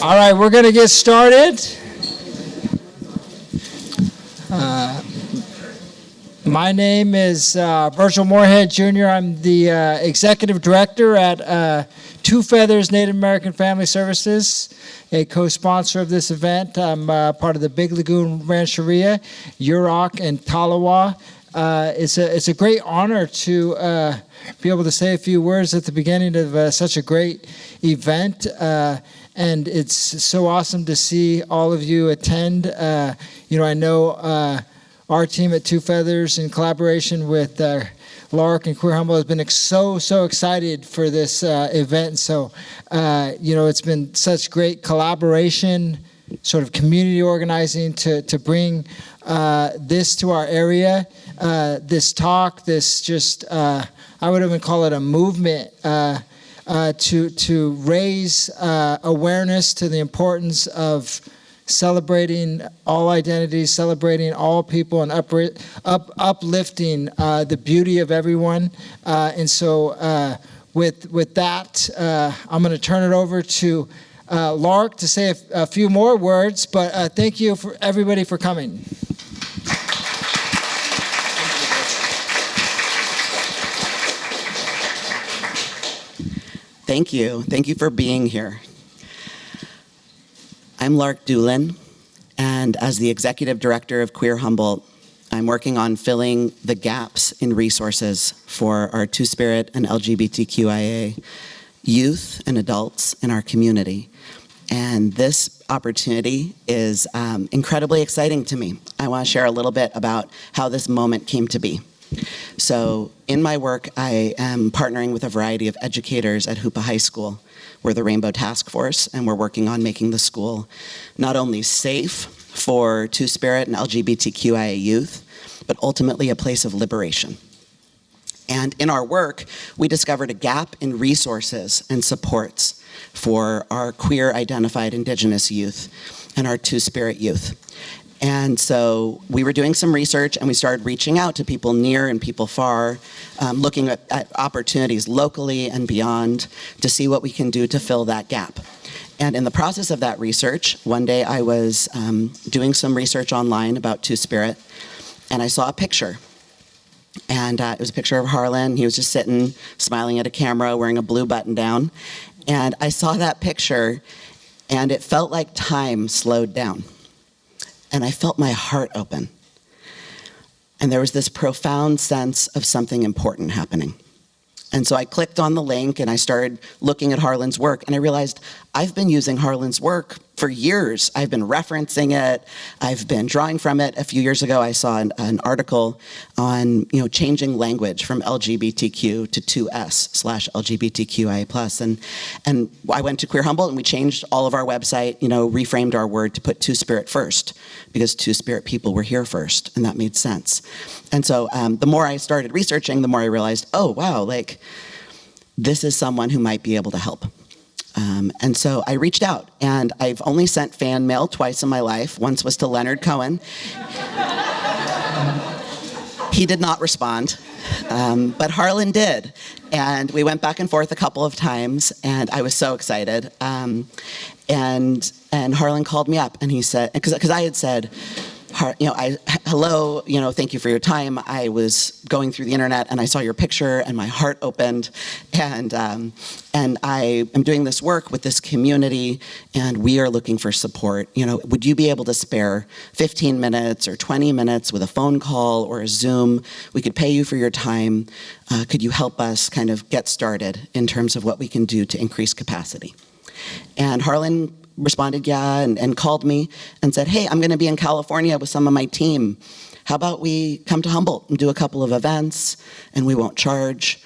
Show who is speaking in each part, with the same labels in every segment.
Speaker 1: All right, we're going to get started. My name is Virgil Moorehead, Jr. I'm the Executive Director at Two Feathers Native American Family Services, a co-sponsor of this event. I'm part of the Big Lagoon Rancheria, Yurok and Tolowa. It's a great honor to be able to say a few words at the beginning of such a great event. And it's so awesome to see all of you attend. I know our team at Two Feathers, in collaboration with Lark and Queer Humboldt, has been so excited for this event. So, it's been such great collaboration, sort of community organizing to bring this to our area. This talk, I would even call it a movement to raise awareness to the importance of celebrating all identities, celebrating all people, and uplifting the beauty of everyone. And so with that, I'm going to turn it over to Lark to say a few more words, but thank you for everybody for coming.
Speaker 2: Thank you. Thank you for being here. I'm Lark Doolan, and as the Executive Director of Queer Humboldt, I'm working on filling the gaps in resources for our Two-Spirit and LGBTQIA youth and adults in our community. And this opportunity is incredibly exciting to me. I want to share a little bit about how this moment came to be. So in my work, I am partnering with a variety of educators at Hoopa High School. We're the Rainbow Task Force, and we're working on making the school not only safe for Two-Spirit and LGBTQIA youth, but ultimately a place of liberation. And in our work, we discovered a gap in resources and supports for our queer-identified Indigenous youth and our Two-Spirit youth. And so we were doing some research, and we started reaching out to people near and people far, looking at opportunities locally and beyond to see what we can do to fill that gap. And in the process of that research, one day I was doing some research online about Two-Spirit, and I saw a picture. And it was a picture of Harlan. He was just sitting, smiling at a camera, wearing a blue button-down. And I saw that picture, and it felt like time slowed down. And I felt my heart open. And there was this profound sense of something important happening. And so I clicked on the link and I started looking at Harlan's work, and I realized I've been using Harlan's work for years. I've been referencing it. I've been drawing from it. A few years ago, I saw an article on changing language from LGBTQ to 2S/LGBTQIA+. And I went to Queer Humboldt and we changed all of our website, reframed our word to put Two-Spirit first, because Two-Spirit people were here first, and that made sense. And so the more I started researching, the more I realized, oh, wow, this is someone who might be able to help. And so I reached out, and I've only sent fan mail twice in my life. Once was to Leonard Cohen. He did not respond, but Harlan did. And we went back and forth a couple of times, and I was so excited. And Harlan called me up, and he said, because I had said, hello, thank you for your time. I was going through the internet and I saw your picture and my heart opened, and I am doing this work with this community, and we are looking for support. Would you be able to spare 15 minutes or 20 minutes with a phone call or a Zoom? We could pay you for your time. Could you help us kind of get started in terms of what we can do to increase capacity? And Harlan responded, yeah, and called me and said, hey, I'm going to be in California with some of my team. How about we come to Humboldt and do a couple of events, and we won't charge?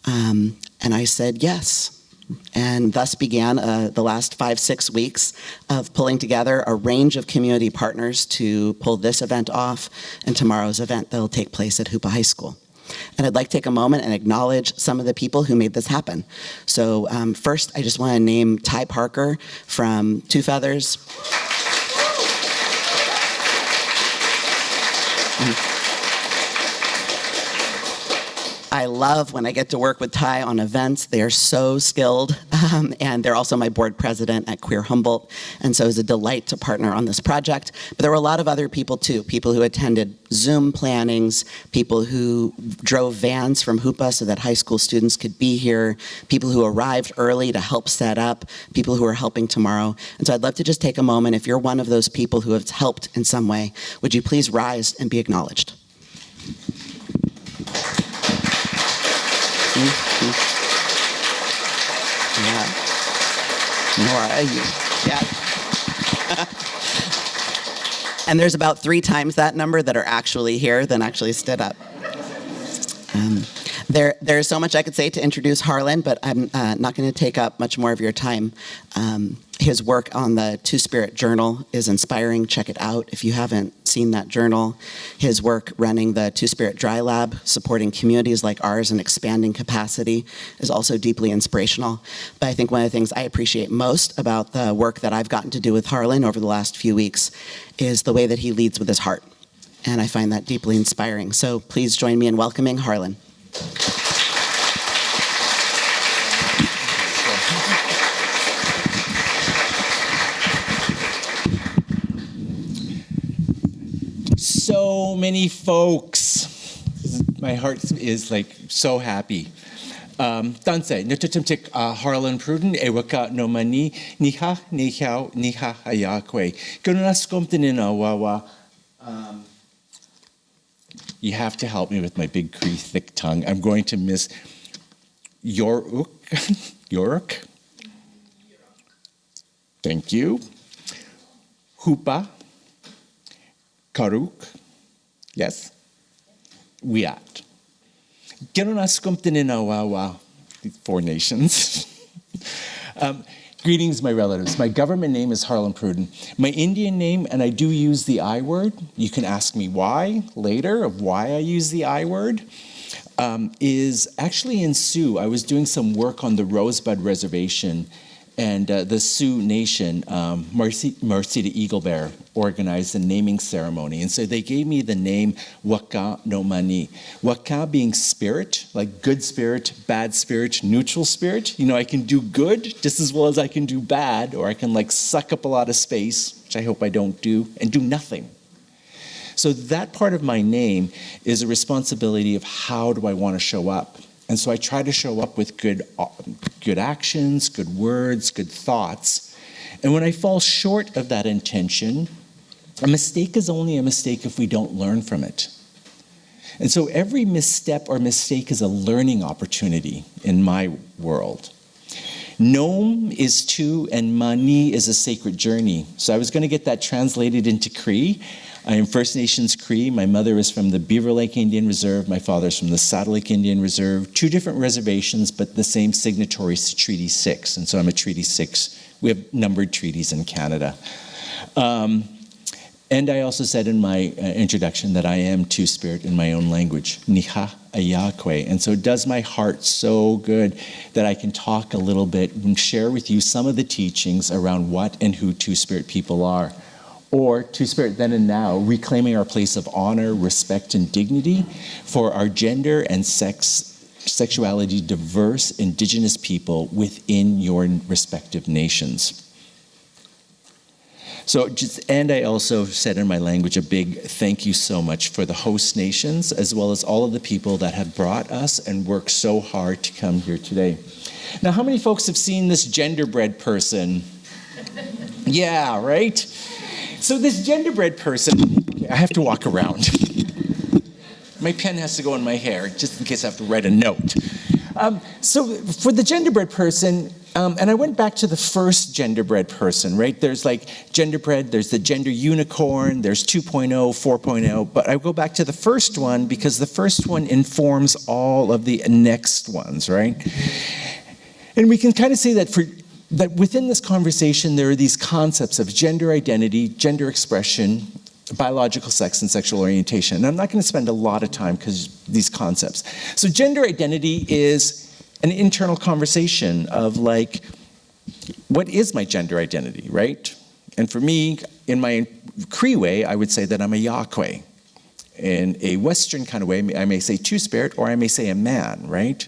Speaker 2: And I said yes. And thus began the last 5-6 weeks of pulling together a range of community partners to pull this event off and tomorrow's event that will take place at Hoopa High School. And I'd like to take a moment and acknowledge some of the people who made this happen. So first, I just want to name Ty Parker from Two Feathers. I love when I get to work with Ty on events. They are so skilled, and they're also my board president at Queer Humboldt, and so it's a delight to partner on this project. But there were a lot of other people too, people who attended Zoom plannings, people who drove vans from Hoopa so that high school students could be here, people who arrived early to help set up, people who are helping tomorrow. And so I'd love to just take a moment, if you're one of those people who have helped in some way, would you please rise and be acknowledged? Yeah. Nora, yeah. And there's about 3 times that number that are actually here than actually stood up. There's so much I could say to introduce Harlan, but I'm not going to take up much more of your time. His work on the Two-Spirit Journal is inspiring. Check it out if you haven't seen that journal. His work running the Two-Spirit Dry Lab, supporting communities like ours and expanding capacity, is also deeply inspirational. But I think one of the things I appreciate most about the work that I've gotten to do with Harlan over the last few weeks is the way that he leads with his heart. And I find that deeply inspiring. So please join me in welcoming Harlan.
Speaker 3: So many folks. My heart is like so happy. Tanse, nututumtik Harlan Pruden, ewaka no mani, niha, nihau, niha ayakwe. Gunaskomtinina wawa. You have to help me with my big Cree thick tongue. I'm going to miss Yurok. Yurok. Thank you. Hupa. Karuk. Yes. Wiat. Gerunaskumtininawawa. 4 nations. Greetings, my relatives. My government name is Harlan Pruden. My Indian name, and I do use the I word, you can ask me why later, of why I use the I word, is actually in Sioux. I was doing some work on the Rosebud Reservation, and the Sioux Nation, Marcy the Eagle Bear, organized a naming ceremony. And so they gave me the name Waka no Mani. Waka being spirit, like good spirit, bad spirit, neutral spirit. You know, I can do good just as well as I can do bad, or I can like suck up a lot of space, which I hope I don't do, and do nothing. So that part of my name is a responsibility of how do I want to show up. And so I try to show up with good actions, good words, good thoughts. And when I fall short of that intention, a mistake is only a mistake if we don't learn from it. And so every misstep or mistake is a learning opportunity in my world. Nom is two, and mani is a sacred journey. So I was going to get that translated into Cree. I am First Nations Cree. My mother is from the Beaver Lake Indian Reserve. My father's from the Saddle Lake Indian Reserve. 2 different reservations, but the same signatories to Treaty 6. And so I'm a Treaty 6. We have numbered treaties in Canada. And I also said in my introduction that I am Two-Spirit in my own language, Niha Ayakwe. And so it does my heart so good that I can talk a little bit and share with you some of the teachings around what and who Two-Spirit people are. Or Two-Spirit then and now, reclaiming our place of honor, respect, and dignity for our gender and sexuality diverse Indigenous people within your respective nations. So, and I also said in my language a big thank you so much for the host nations, as well as all of the people that have brought us and worked so hard to come here today. Now, how many folks have seen this genderbread person? Yeah, right? So this genderbread person, I have to walk around. My pen has to go in my hair, just in case I have to write a note. So for the genderbread person, and I went back to the first genderbread person, right? There's like genderbread, there's the gender unicorn, there's 2.0, 4.0, but I go back to the first one because the first one informs all of the next ones, right? And we can kind of say that within this conversation, there are these concepts of gender identity, gender expression, biological sex, and sexual orientation. And I'm not going to spend a lot of time because these concepts. So gender identity is an internal conversation of like, what is my gender identity, right? And for me, in my Cree way, I would say that I'm a Yakwe. in a Western kind of way, I may say two-spirit, or I may say a man, right?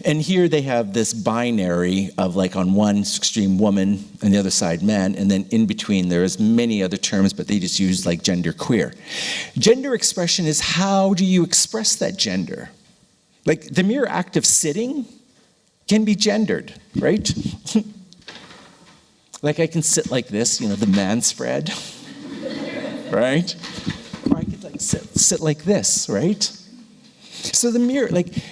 Speaker 3: And here they have this binary of like on one extreme woman and the other side man, and then in between there's many other terms, but they just use like gender queer. Gender expression is how do you express that gender? Like the mere act of sitting can be gendered, right? Like I can sit like this, the man spread, right? Or I could like sit like this, right? So the mirror,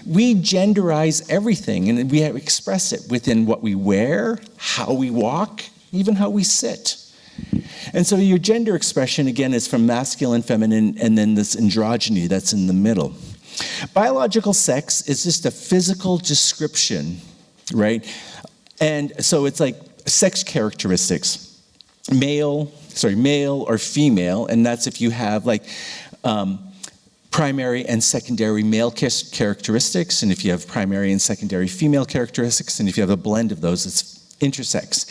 Speaker 3: we genderize everything, and we express it within what we wear, how we walk, even how we sit. And so your gender expression, again, is from masculine, feminine, and then this androgyny that's in the middle. Biological sex is just a physical description, right? And so it's like sex characteristics, male or female, and that's if you have primary and secondary male characteristics, and if you have primary and secondary female characteristics, and if you have a blend of those, it's intersex.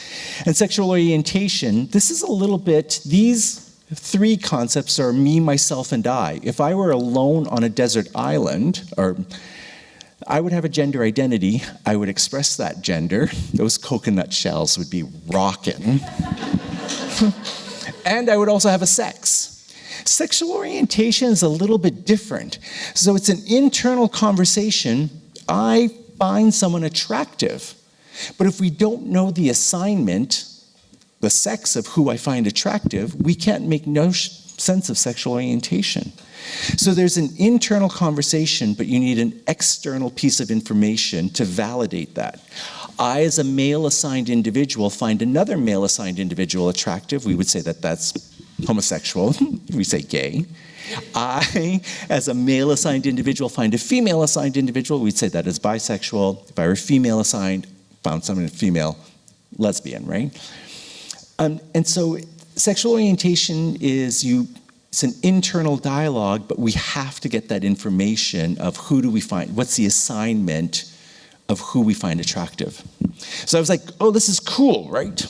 Speaker 3: And sexual orientation, this is a little bit, these three concepts are me, myself, and I. If I were alone on a desert island, I would have a gender identity. I would express that gender. Those coconut shells would be rocking. And I would also have a sex. Sexual orientation is a little bit different. So it's an internal conversation. I find someone attractive. But if we don't know the assignment, the sex of who I find attractive, we can't make no sense of sexual orientation. So there's an internal conversation, but you need an external piece of information to validate that. I, as a male-assigned individual, find another male-assigned individual attractive. We would say that that's homosexual. We say gay. I, as a male-assigned individual, find a female-assigned individual. We'd say that is bisexual. If I were female-assigned, found someone female, lesbian, right? And so sexual orientation is it's an internal dialogue, but we have to get that information of who do we find, what's the assignment of who we find attractive. So I was like, oh, this is cool, right?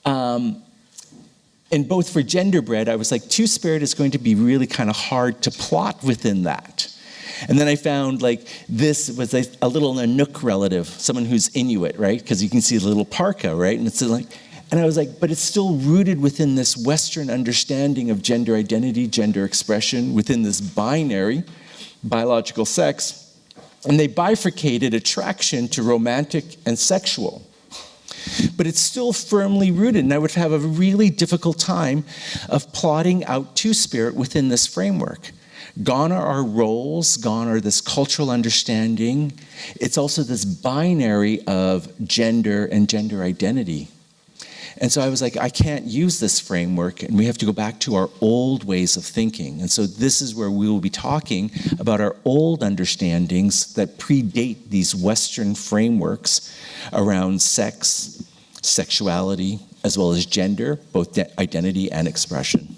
Speaker 3: And both for genderbread, I was like, two-spirit is going to be really kind of hard to plot within that. And then I found this was a little Nanook relative, someone who's Inuit, right? Because you can see the little parka, right? And it's and I was like, but it's still rooted within this Western understanding of gender identity, gender expression, within this binary, biological sex. And they bifurcated attraction to romantic and sexual. But it's still firmly rooted, and I would have a really difficult time of plotting out two-spirit within this framework. Gone are our roles, gone are this cultural understanding. It's also this binary of gender and gender identity. And so I was like, I can't use this framework, and we have to go back to our old ways of thinking. And so this is where we will be talking about our old understandings that predate these Western frameworks around sex, sexuality, as well as gender, both identity and expression.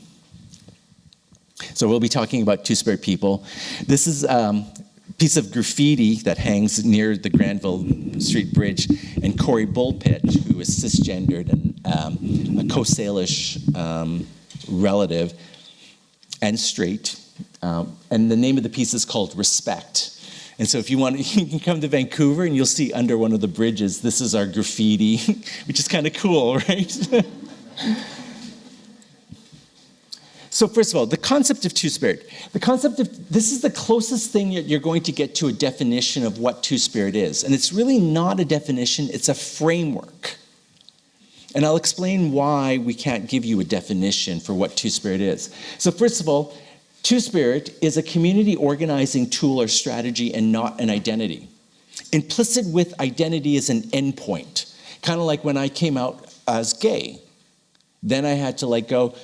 Speaker 3: So we'll be talking about two-spirit people. This is a piece of graffiti that hangs near the Granville Street Bridge, and Corey Bullpit, who is cisgendered and a Coast Salish relative and straight. And the name of the piece is called Respect. And so if you want, you can come to Vancouver and you'll see under one of the bridges, this is our graffiti, which is kind of cool, right? So first of all, the concept of two-spirit. This is the closest thing you're going to get to a definition of what two-spirit is. And it's really not a definition, it's a framework. And I'll explain why we can't give you a definition for what two-spirit is. So first of all, two-spirit is a community organizing tool or strategy and not an identity. Implicit with identity is an endpoint. Kind of like when I came out as gay. Then I had to go,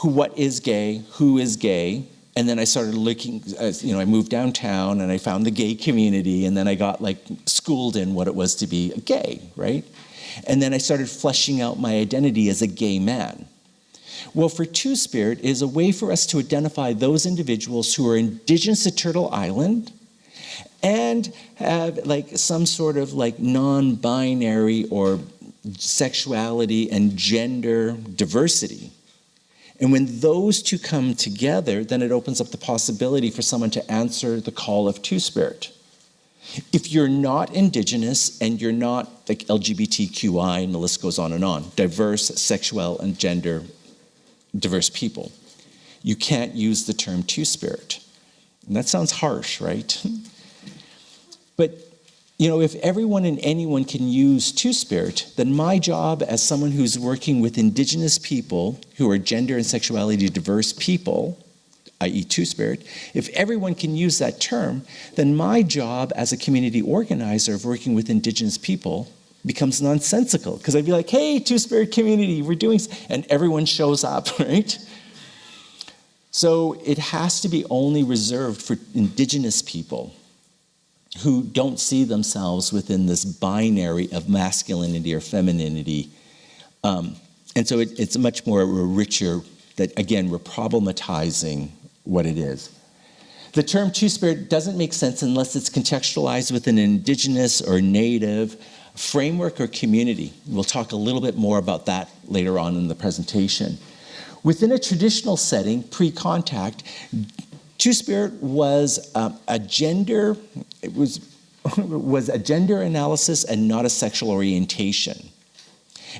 Speaker 3: what is gay, who is gay, and then I started looking, I moved downtown and I found the gay community, and then I got schooled in what it was to be gay, right? And then I started fleshing out my identity as a gay man. Well, for two-spirit is a way for us to identify those individuals who are indigenous to Turtle Island and have some sort of non-binary or sexuality and gender diversity. And when those two come together, then it opens up the possibility for someone to answer the call of Two-Spirit. If you're not Indigenous and you're not like LGBTQI, and the list goes on, diverse, sexual, and gender diverse people, you can't use the term Two-Spirit. And that sounds harsh, right? But if everyone and anyone can use Two-Spirit, then my job as someone who's working with Indigenous people who are gender and sexuality diverse people, i.e. Two-Spirit, if everyone can use that term, then my job as a community organizer of working with Indigenous people becomes nonsensical. Because I'd be like, hey, Two-Spirit community, we're doing, and everyone shows up, right? So it has to be only reserved for Indigenous people who don't see themselves within this binary of masculinity or femininity. And so it's much more richer that, again, we're problematizing what it is. The term Two-Spirit doesn't make sense unless it's contextualized with an Indigenous or Native framework or community. We'll talk a little bit more about that later on in the presentation. Within a traditional setting, pre-contact, Two-Spirit was a gender analysis and not a sexual orientation.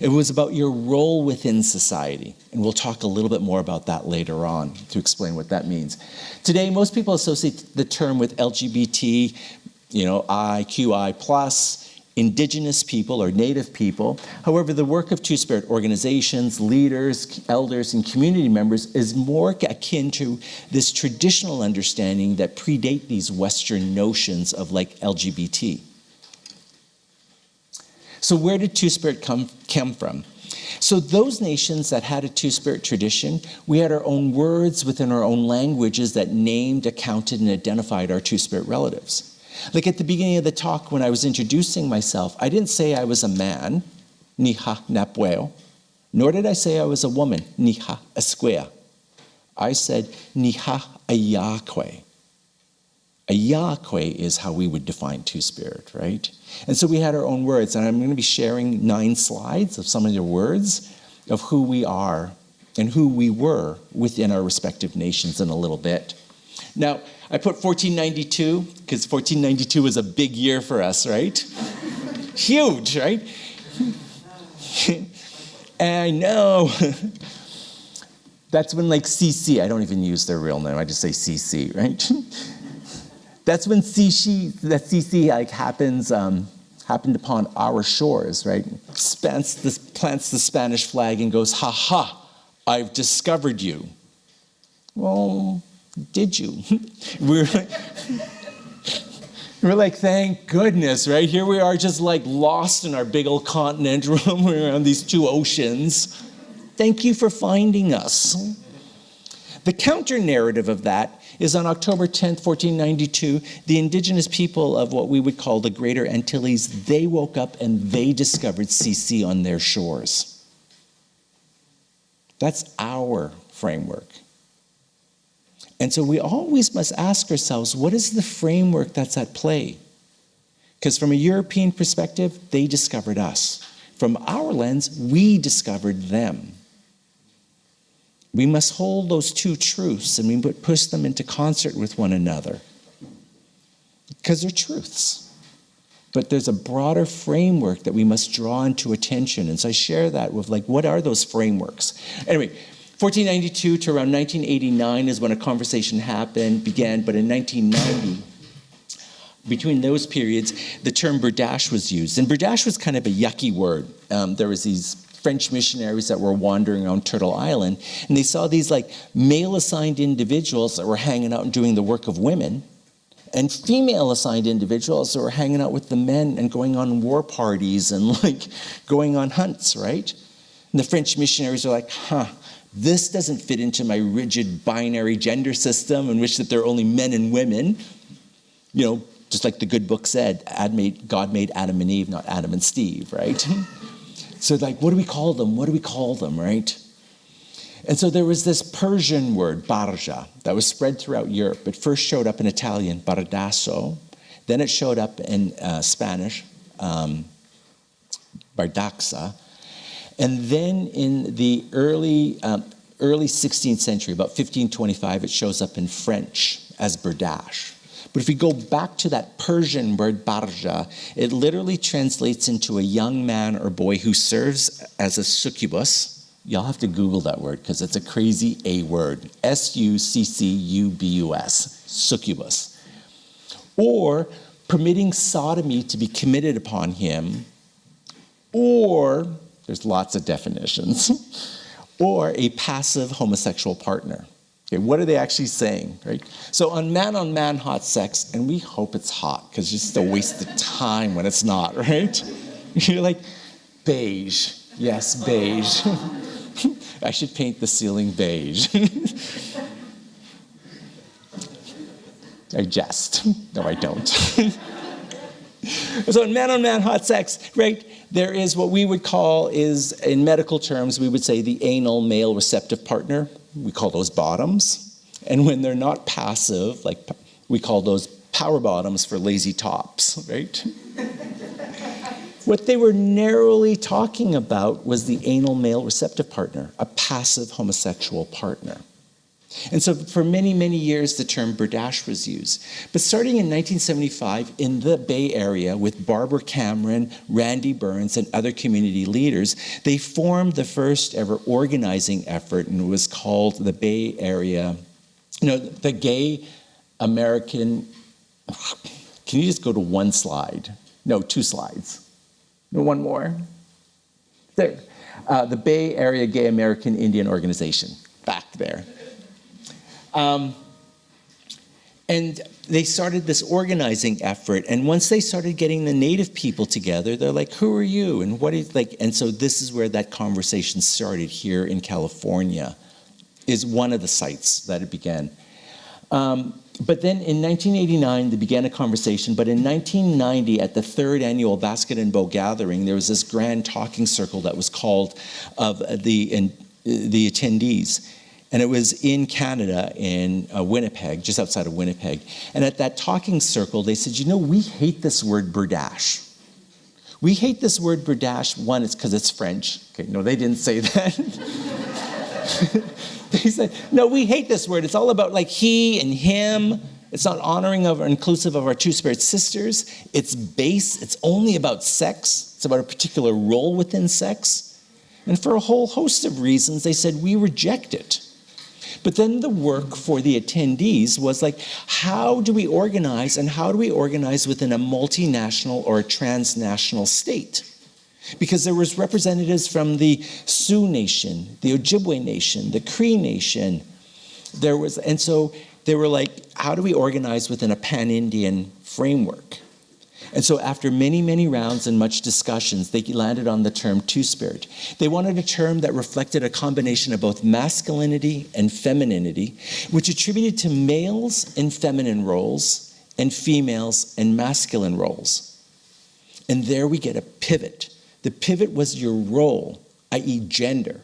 Speaker 3: It was about your role within society, and we'll talk a little bit more about that later on to explain what that means. Today, most people associate the term with LGBT, IQI+, Indigenous people or Native people. However, the work of Two-Spirit organizations, leaders, elders, and community members is more akin to this traditional understanding that predate these Western notions of like LGBT. So where did Two-Spirit come from? So those nations that had a Two-Spirit tradition, we had our own words within our own languages that named, accounted, and identified our Two-Spirit relatives. Like at the beginning of the talk when I was introducing myself, I didn't say I was a man, niha napueo, nor did I say I was a woman, niha esquea. I said niha ayakwe. Ayakwe is how we would define Two-Spirit, right? And so we had our own words, and I'm going to be sharing 9 slides of some of the words of who we are and who we were within our respective nations in a little bit. Now, I put 1492 because 1492 was a big year for us, right? Huge, right? I know. That's when like CC, I don't even use their real name, I just say CC, right? That's when CC like happened upon our shores, right? Plants the Spanish flag and goes, ha ha, I've discovered you. Well, did you? We're like, thank goodness, right? Here we are just like lost in our big old continent, roaming around these 2 oceans. Thank you for finding us. The counter-narrative of that is on October 10th, 1492, the Indigenous people of what we would call the Greater Antilles, they woke up and they discovered CC on their shores. That's our framework. And so we always must ask ourselves, what is the framework that's at play? Because from a European perspective, they discovered us. From our lens, we discovered them. We must hold those 2 truths and we push them into concert with one another. Because they're truths. But there's a broader framework that we must draw into attention. And so I share that with like, what are those frameworks? Anyway, 1492 to around 1989 is when a conversation began, but in 1990, between those periods, the term berdache was used. And berdache was kind of a yucky word. There was these French missionaries that were wandering around Turtle Island, and they saw these like male-assigned individuals that were hanging out and doing the work of women, and female-assigned individuals that were hanging out with the men and going on war parties and like going on hunts, right? And the French missionaries are like, this doesn't fit into my rigid binary gender system in which that there are only men and women. Just like the good book said, God made Adam and Eve, not Adam and Steve, right? So like, what do we call them? What do we call them, right? And so there was this Persian word, barja, that was spread throughout Europe. It first showed up in Italian, bardasso. Then it showed up in Spanish, bardaxa. And then in the early early 16th century, about 1525, it shows up in French as berdache. But if we go back to that Persian word barja, it literally translates into a young man or boy who serves as a succubus. Y'all have to Google that word because it's a crazy A word. S-U-C-C-U-B-U-S, succubus. Or permitting sodomy to be committed upon him, or, there's lots of definitions, or a passive homosexual partner. Okay, what are they actually saying, right? So on man hot sex, and we hope it's hot because it's just a waste of time when it's not, right? You're like, beige. Yes, beige. I should paint the ceiling beige. I jest. No, I don't. So in man hot sex, right, there is what we would call is, in medical terms, we would say the anal male receptive partner. We call those bottoms. And when they're not passive, like we call those power bottoms for lazy tops, right? What they were narrowly talking about was the anal male receptive partner, a passive homosexual partner. And so for many, many years, the term berdache was used. But starting in 1975, in the Bay Area, with Barbara Cameron, Randy Burns, and other community leaders, they formed the first ever organizing effort, and it was called the Bay Area, the Gay American, can you just go to one slide? No, 2 slides. No, one more. There. The Bay Area Gay American Indian Organization, back there. And they started this organizing effort, and once they started getting the native people together, they're like, who are you, and what is, like, and so this is where that conversation started here in California, is one of the sites that it began. But then in 1989, they began a conversation, but in 1990, at the 3rd annual Basket and Bow Gathering, there was this grand talking circle that was called of the attendees. And it was in Canada, in Winnipeg, just outside of Winnipeg. And at that talking circle, they said, we hate this word berdache. We hate this word berdache. One, it's because it's French. Okay, no, they didn't say that. They said, no, we hate this word. It's all about like he and him. It's not honoring of or inclusive of our Two-Spirit sisters. It's base. It's only about sex. It's about a particular role within sex. And for a whole host of reasons, they said, we reject it. But then the work for the attendees was like, how do we organize, and how do we organize within a multinational or a transnational state? Because there was representatives from the Sioux Nation, the Ojibwe Nation, the Cree Nation. And so they were like, how do we organize within a pan-Indian framework? And so after many, many rounds and much discussions, they landed on the term Two-Spirit. They wanted a term that reflected a combination of both masculinity and femininity, which attributed to males in feminine roles and females in masculine roles. And there we get a pivot. The pivot was your role, i.e. gender,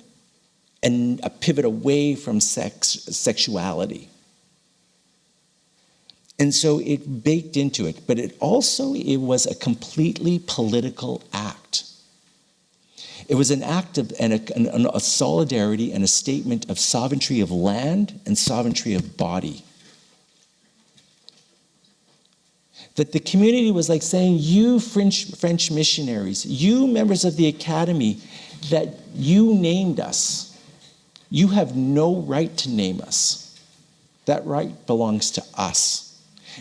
Speaker 3: and a pivot away from sexuality. And so it baked into it, but it was a completely political act. It was an act of a solidarity and a statement of sovereignty of land and sovereignty of body. That the community was like saying, you French missionaries, you members of the academy, that you named us, you have no right to name us. That right belongs to us.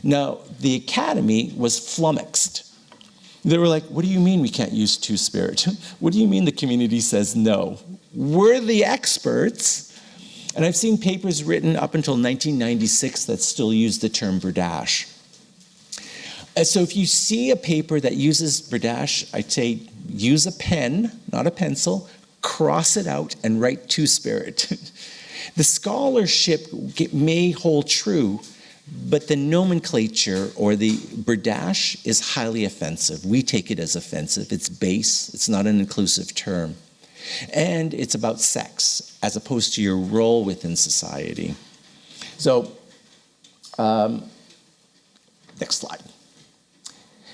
Speaker 3: Now, the academy was flummoxed. They were like, what do you mean we can't use Two-Spirit? What do you mean the community says no? We're the experts. And I've seen papers written up until 1996 that still use the term berdache. So if you see a paper that uses berdache, I'd say use a pen, not a pencil, cross it out and write Two-Spirit. The scholarship may hold true, but the nomenclature or the berdache is highly offensive. We take it as offensive. It's base. It's not an inclusive term. And it's about sex as opposed to your role within society. So, next slide.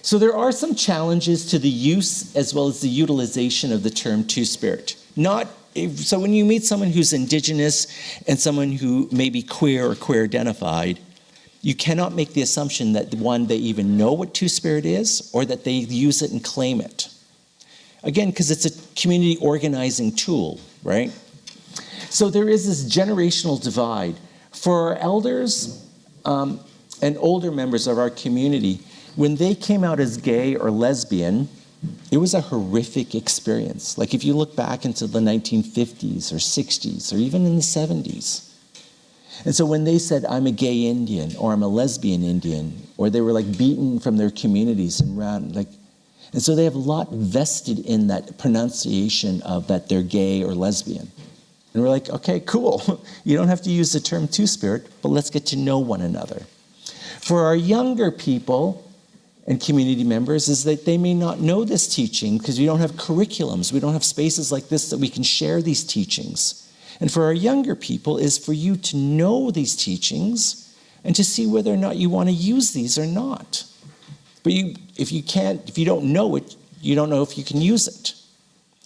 Speaker 3: So there are some challenges to the use as well as the utilization of the term Two-Spirit. Not So when you meet someone who's indigenous and someone who may be queer or queer identified, you cannot make the assumption that, one, they even know what Two-Spirit is, or that they use it and claim it. Again, because it's a community organizing tool, right? So there is this generational divide. For our elders and older members of our community, when they came out as gay or lesbian, it was a horrific experience. Like if you look back into the 1950s or 60s or even in the 70s. And so when they said, I'm a gay Indian or I'm a lesbian Indian, or they were like beaten from their communities and around, like, and so they have a lot vested in that pronunciation of that they're gay or lesbian. And we're like, okay, cool. You don't have to use the term Two-Spirit, but let's get to know one another. For our younger people and community members is that they may not know this teaching because we don't have curriculums. We don't have spaces like this that we can share these teachings. And for our younger people is for you to know these teachings and to see whether or not you want to use these or not. But if you don't know it, you don't know if you can use it.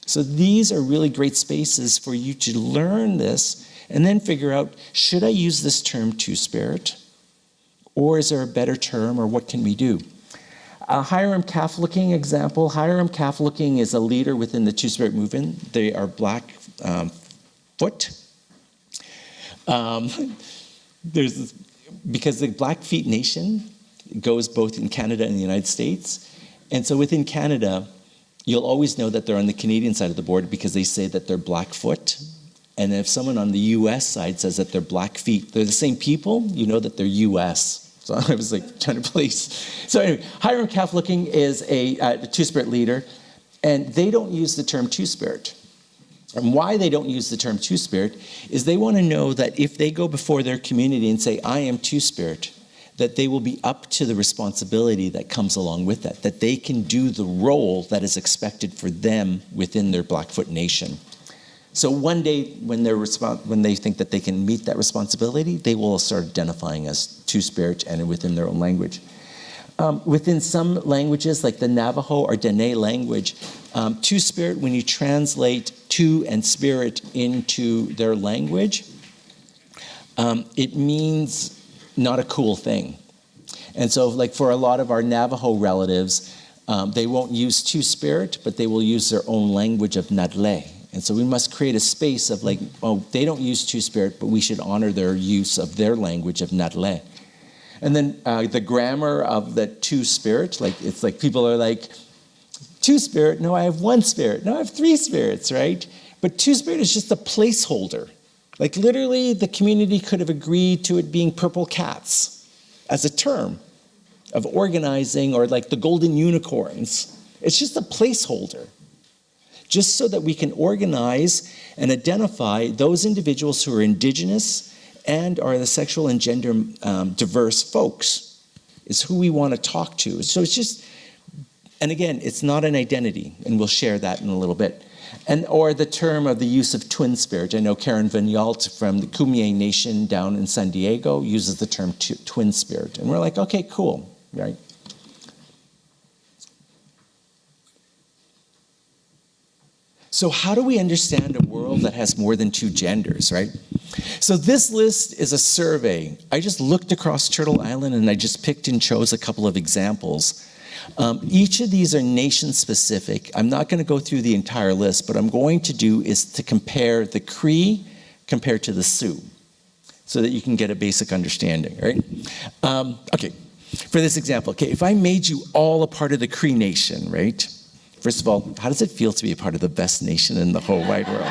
Speaker 3: So these are really great spaces for you to learn this and then figure out, should I use this term Two-Spirit? Or is there a better term, or what can we do? Hiram Catholicing example. Hiram Catholicing is a leader within the Two-Spirit movement. They are Blackfoot. Because the Blackfeet Nation goes both in Canada and the United States. And so within Canada, you'll always know that they're on the Canadian side of the border because they say that they're Blackfoot. And if someone on the US side says that they're Blackfeet, they're the same people, you know that they're US. So I was like trying to place. So anyway, Hiram Catholicing is a Two-Spirit leader, and they don't use the term Two-Spirit. And why they don't use the term Two-Spirit is they want to know that if they go before their community and say, I am Two-Spirit, that they will be up to the responsibility that comes along with that they can do the role that is expected for them within their Blackfoot Nation. So one day when they think that they can meet that responsibility, they will start identifying as Two-Spirit and within their own language. Within some languages, like the Navajo or Dene language, Two-Spirit, when you translate two and spirit into their language, it means not a cool thing. And so like for a lot of our Navajo relatives, they won't use Two-Spirit, but they will use their own language of Nadle. And so we must create a space of like, oh, they don't use Two-Spirit, but we should honor their use of their language of Nadle. And then the grammar of the Two-Spirit, like it's like people are like, Two-Spirit, no, I have one spirit. No, I have three spirits, right? But Two-Spirit is just a placeholder. Like literally the community could have agreed to it being purple cats as a term of organizing, or like the golden unicorns. It's just a placeholder, just so that we can organize and identify those individuals who are indigenous and are the sexual and gender diverse folks is who we want to talk to. So it's just, and again, it's not an identity, and we'll share that in a little bit. And or the term of the use of twin spirit. I know Karen Vignalt from the Kumeyaay Nation down in San Diego uses the term twin spirit. And we're like, okay, cool, right? So how do we understand a world that has more than two genders, right? So this list is a survey. I just looked across Turtle Island and I just picked and chose a couple of examples. Each of these are nation-specific. I'm not going to go through the entire list, but I'm going to do is to compare the Cree compared to the Sioux, so that you can get a basic understanding, right? Okay, for this example, okay, if I made you all a part of the Cree Nation, right? First of all, how does it feel to be a part of the best nation in the whole wide world?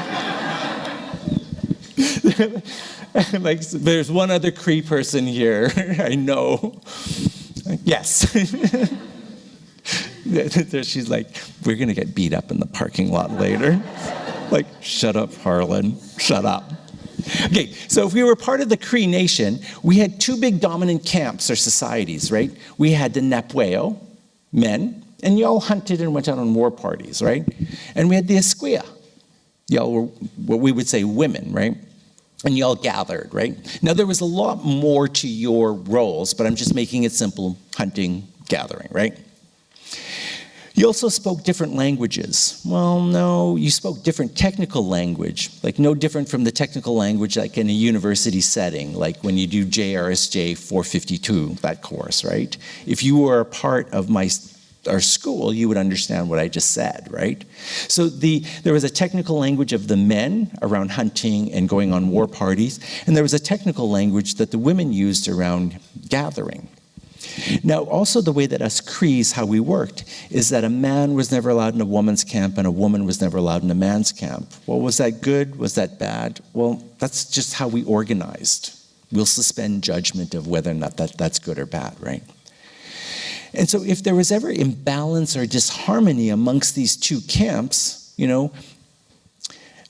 Speaker 3: Like, there's one other Cree person here, I know. Yes. She's like, we're going to get beat up in the parking lot later. Like, shut up, Harlan, shut up. Okay, so if we were part of the Cree Nation, we had two big dominant camps or societies, right? We had the Napweo, men, and y'all hunted and went out on war parties, right? And we had the Esquia. Y'all were what we would say women, right? And y'all gathered, right? Now, there was a lot more to your roles, but I'm just making it simple, hunting, gathering, right? You also spoke different languages. Well, no, you spoke different technical language, like no different from the technical language like in a university setting, like when you do JRSJ 452, that course, right? If you were a part of our school, you would understand what I just said, right? So there was a technical language of the men around hunting and going on war parties, and there was a technical language that the women used around gathering. Now, also the way that us Crees, how we worked, is that a man was never allowed in a woman's camp and a woman was never allowed in a man's camp. Well, was that good? Was that bad? Well, that's just how we organized. We'll suspend judgment of whether or not that's good or bad, right? And so if there was ever imbalance or disharmony amongst these two camps,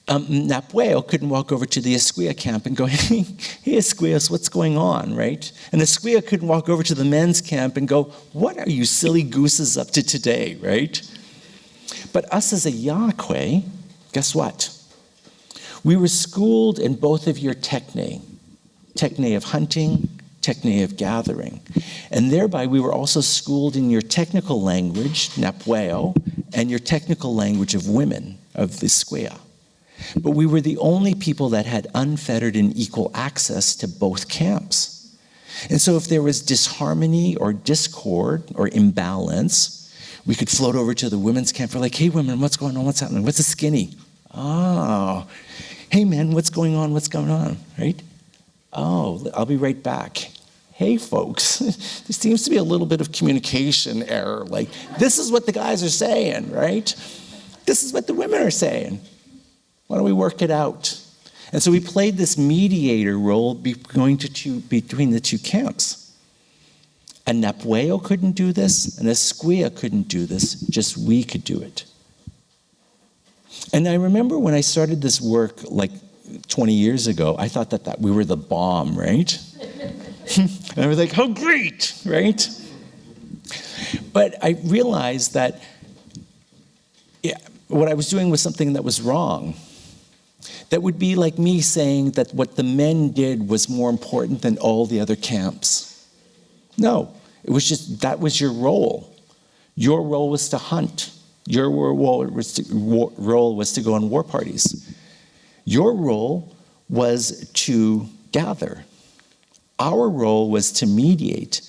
Speaker 3: Napueo couldn't walk over to the Esquia camp and go, hey, Esquios, what's going on, right? And Esquia couldn't walk over to the men's camp and go, what are you silly gooses up to today, right? But us as a Yaqui, guess what? We were schooled in both of your techne of hunting, techne of gathering. And thereby we were also schooled in your technical language, Napueo, and your technical language of women, of the Esquia. But we were the only people that had unfettered and equal access to both camps. And so if there was disharmony or discord or imbalance, we could float over to the women's camp. We're like, hey, women, what's going on? What's happening? What's a skinny? Oh, hey, men, what's going on? What's going on, right? Oh, I'll be right back. Hey, folks, there seems to be a little bit of communication error. Like, this is what the guys are saying, right? This is what the women are saying. Why don't we work it out? And so we played this mediator role between the two camps. A Napueo couldn't do this, and a Esquia couldn't do this, just we could do it. And I remember when I started this work like 20 years ago, I thought that we were the bomb, right? And I was like, how great, right? But I realized that what I was doing was something that was wrong. That would be like me saying that what the men did was more important than all the other camps. No, it was just, that was your role. Your role was to hunt. Your role was to go on war parties. Your role was to gather. Our role was to mediate.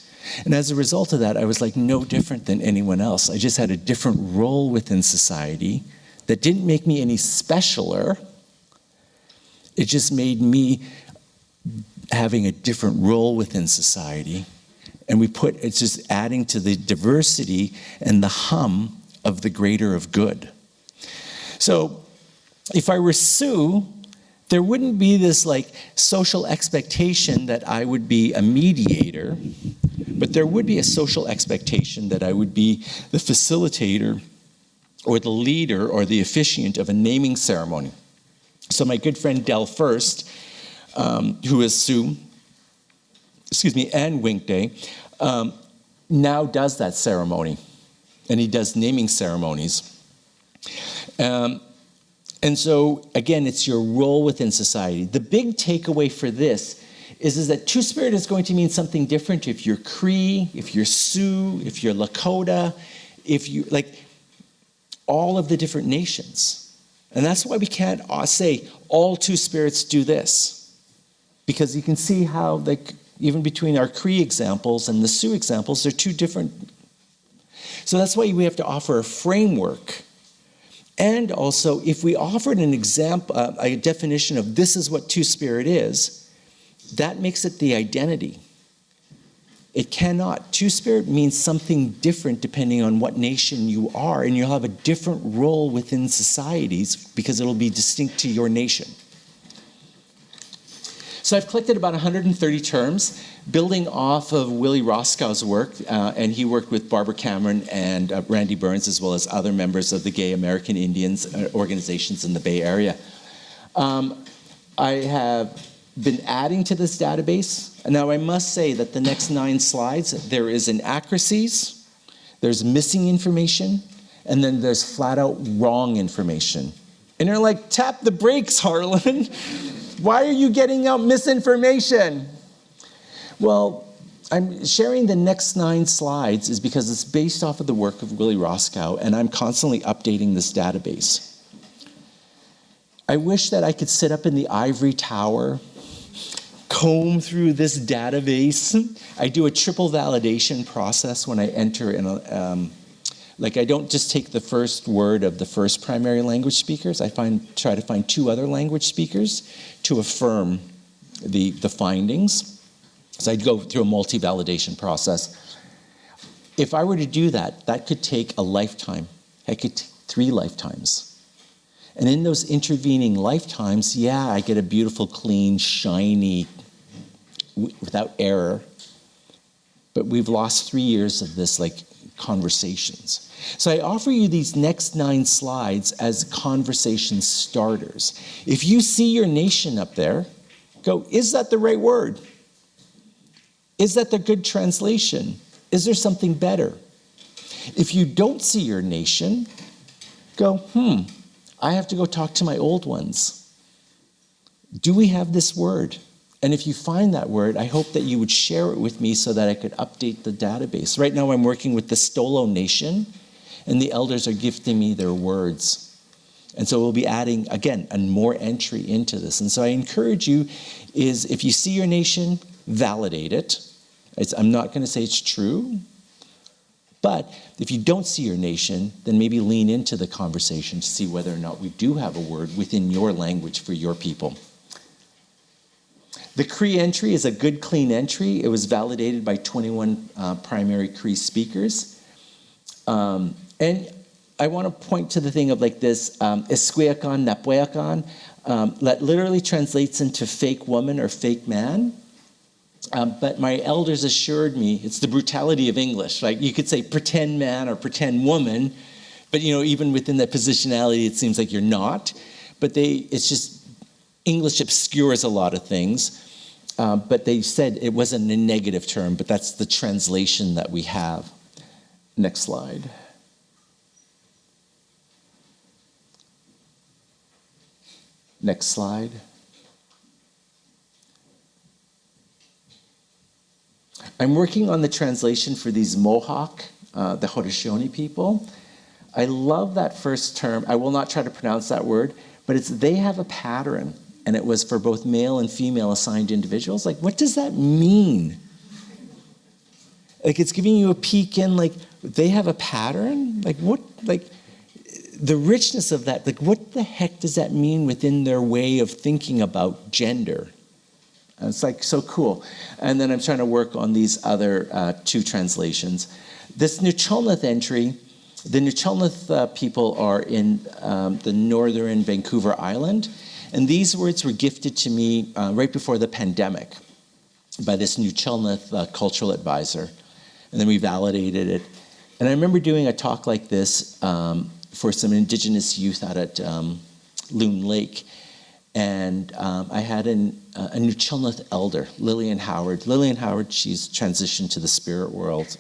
Speaker 3: And as a result of that, I was like no different than anyone else. I just had a different role within society that didn't make me any specialer. It just made me having a different role within society. And it's just adding to the diversity and the hum of the greater of good. So if I were Sioux, there wouldn't be this like social expectation that I would be a mediator, but there would be a social expectation that I would be the facilitator or the leader or the officiant of a naming ceremony. So my good friend Del First, who is Sioux, and Winkday, now does that ceremony, and he does naming ceremonies. And so, again, it's your role within society. The big takeaway for this is that Two-Spirit is going to mean something different if you're Cree, if you're Sioux, if you're Lakota, if you, like, all of the different nations. And that's why we can't say all Two-Spirits do this. Because you can see how, like, even between our Cree examples and the Sioux examples, they're two different. So that's why we have to offer a framework. And also, if we offered an example, a definition of this is what Two-Spirit is, that makes it the identity. It cannot. Two-Spirit means something different depending on what nation you are, and you'll have a different role within societies because it'll be distinct to your nation. So I've collected about 130 terms, building off of Willie Roscow's work, and he worked with Barbara Cameron and Randy Burns, as well as other members of the Gay American Indians organizations in the Bay Area. I have been adding to this database. Now, I must say that the next 9 slides, there is inaccuracies, there's missing information, and then there's flat out wrong information. And you're like, tap the brakes, Harlan. Why are you getting out misinformation? Well, I'm sharing the next 9 slides is because it's based off of the work of Willie Roscoe, and I'm constantly updating this database. I wish that I could sit up in the ivory tower, comb through this database. I do a triple validation process when I enter in I don't just take the first word of the first primary language speakers. I try to find 2 other language speakers to affirm the findings. So I'd go through a multi-validation process. If I were to do that, that could take a lifetime. It could take 3 lifetimes. And in those intervening lifetimes, yeah, I get a beautiful, clean, shiny, without error. But we've lost 3 years of this, conversations. So I offer you these next 9 slides as conversation starters. If you see your nation up there, go, is that the right word? Is that the good translation? Is there something better? If you don't see your nation, go, I have to go talk to my old ones. Do we have this word? And if you find that word, I hope that you would share it with me so that I could update the database. Right now I'm working with the Stolo Nation, and the elders are gifting me their words. And so we'll be adding, again, a more entry into this. And so I encourage you is if you see your nation, validate it. I'm not going to say it's true, but if you don't see your nation, then maybe lean into the conversation to see whether or not we do have a word within your language for your people. The Cree entry is a good, clean entry. It was validated by 21 primary Cree speakers. And I want to point to the thing of this, esquiakan, napuakan, that literally translates into fake woman or fake man. But my elders assured me it's the brutality of English. You could say pretend man or pretend woman, but even within that positionality, it seems like you're not. But it's just English obscures a lot of things. But they said it wasn't a negative term, but that's the translation that we have. Next slide. Next slide. I'm working on the translation for these Mohawk, the Haudenosaunee people. I love that first term. I will not try to pronounce that word, but they have a pattern, and it was for both male and female assigned individuals. What does that mean? It's giving you a peek in, they have a pattern? What, the richness of that, what the heck does that mean within their way of thinking about gender? And it's so cool. And then I'm trying to work on these other 2 translations. This Nuchalnath entry, the Nuchalnath people are in the northern Vancouver Island. And these words were gifted to me right before the pandemic by this Nuchalnath cultural advisor. And then we validated it. And I remember doing a talk like this for some Indigenous youth out at Loon Lake. And I had a Nuchalnath elder, Lillian Howard. Lillian Howard, she's transitioned to the spirit world.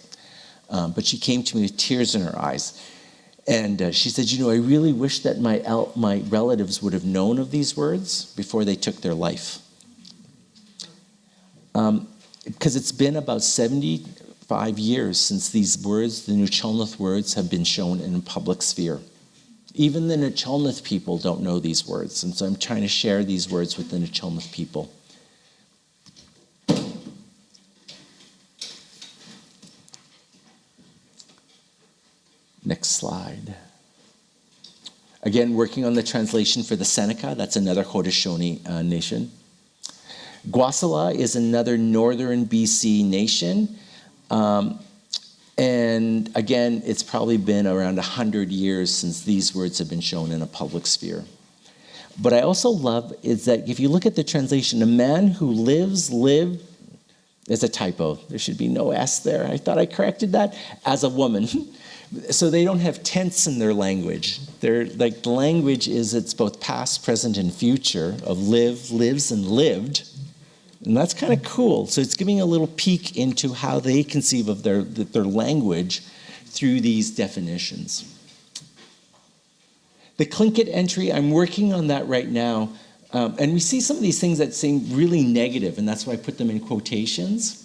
Speaker 3: But she came to me with tears in her eyes. And she said, I really wish that my relatives would have known of these words before they took their life. Because it's been about 75 years since these words, the Nuchalnath words, have been shown in a public sphere. Even the Nuchalnath people don't know these words, and so I'm trying to share these words with the Nuchalnath people. Next slide. Again, working on the translation for the Seneca. That's another Haudenosaunee nation. Gwasala is another northern BC nation. And again, it's probably been around 100 years since these words have been shown in a public sphere. But I also love is that if you look at the translation, a man who lived, there's a typo. There should be no S there. I thought I corrected that, as a woman. So they don't have tense in their language. The language is it's both past, present, and future of live, lives, and lived. And that's kind of cool. So it's giving a little peek into how they conceive of their language through these definitions. The Tlingit entry, I'm working on that right now. And we see some of these things that seem really negative, and that's why I put them in quotations.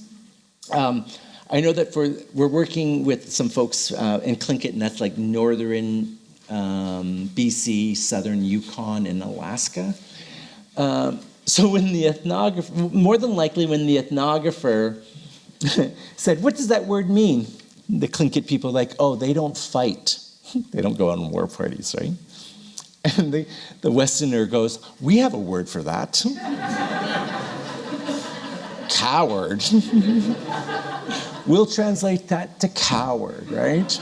Speaker 3: I know that we're working with some folks in Tlingit, and that's like northern BC, southern Yukon, and Alaska. So when the ethnographer, more than likely when the ethnographer said, "What does that word mean?" The Tlingit people are like, "Oh, they don't fight. They don't go on war parties, right?" And the Westerner goes, "We have a word for that." Coward. We'll translate that to coward, right?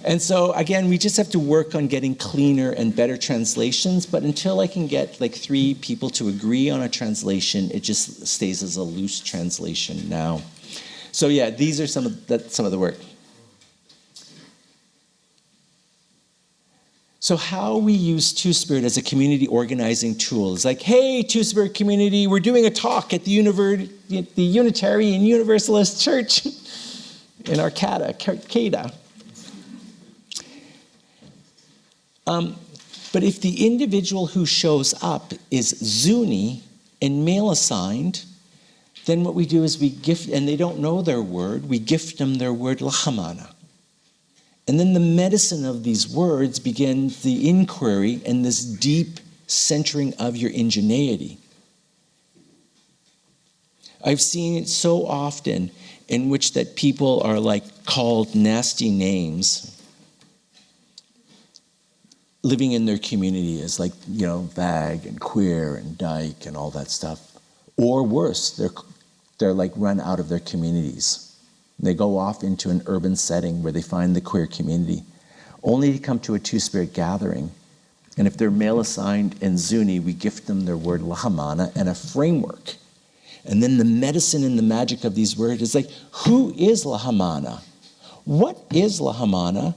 Speaker 3: And so, again, we just have to work on getting cleaner and better translations, but until I can get like 3 people to agree on a translation, it just stays as a loose translation now. So yeah, these are some of the work. So how we use Two-Spirit as a community organizing tool is like, hey, Two-Spirit community, we're doing a talk at the Unitarian Universalist Church in Arcata. But if the individual who shows up is Zuni and male assigned, then what we do is we gift, and they don't know their word, we gift them their word Lahamana. And then the medicine of these words begins the inquiry and this deep centering of your ingenuity. I've seen it so often in which that people are like called nasty names living in their community as like, vag and queer and dyke and all that stuff. Or worse, they're like run out of their communities. They go off into an urban setting where they find the queer community, only to come to a Two-Spirit gathering. And if they're male assigned and Zuni, we gift them their word Lahamana and a framework. And then the medicine and the magic of these words is like, who is Lahamana? What is Lahamana?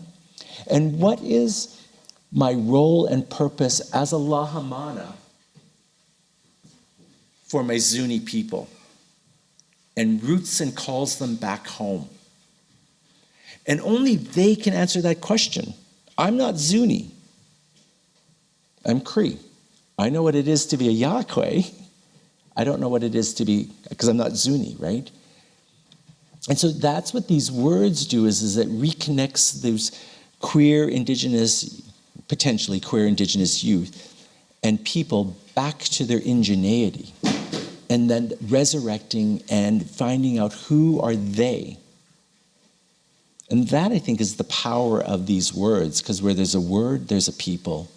Speaker 3: And what is my role and purpose as a Lahamana for my Zuni people? And roots and calls them back home. And only they can answer that question. I'm not Zuni. I'm Cree. I know what it is to be a Yahweh. I don't know what it is to be, because I'm not Zuni, right? And so that's what these words do, is it reconnects those potentially queer indigenous youth and people back to their ingenuity. And then resurrecting and finding out who are they. And that, I think, is the power of these words, because where there's a word, there's a people,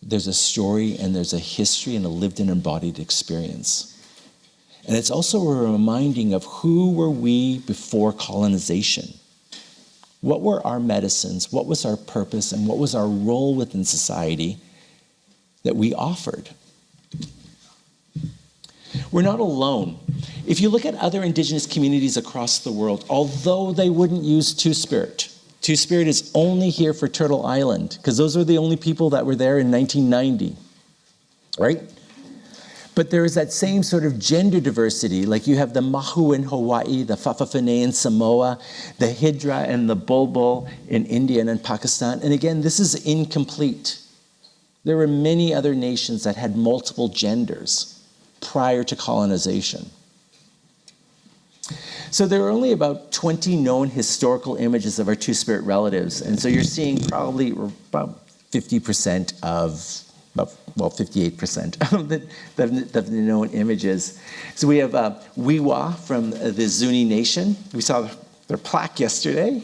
Speaker 3: there's a story, and there's a history and a lived and embodied experience. And it's also a reminding of who were we before colonization. What were our medicines? What was our purpose? And what was our role within society that we offered? We're not alone. If you look at other indigenous communities across the world, although they wouldn't use Two-Spirit, Two-Spirit is only here for Turtle Island, because those were the only people that were there in 1990, right? But there is that same sort of gender diversity, like you have the Mahu in Hawaii, the Fa'afafine in Samoa, the Hydra and the Bulbul in India and in Pakistan. And again, this is incomplete. There were many other nations that had multiple genders prior to colonization. So there are only about 20 known historical images of our Two-Spirit relatives. And so you're seeing probably about 50% of, 58% of the known images. So we have Wiwa from the Zuni Nation. We saw their plaque yesterday.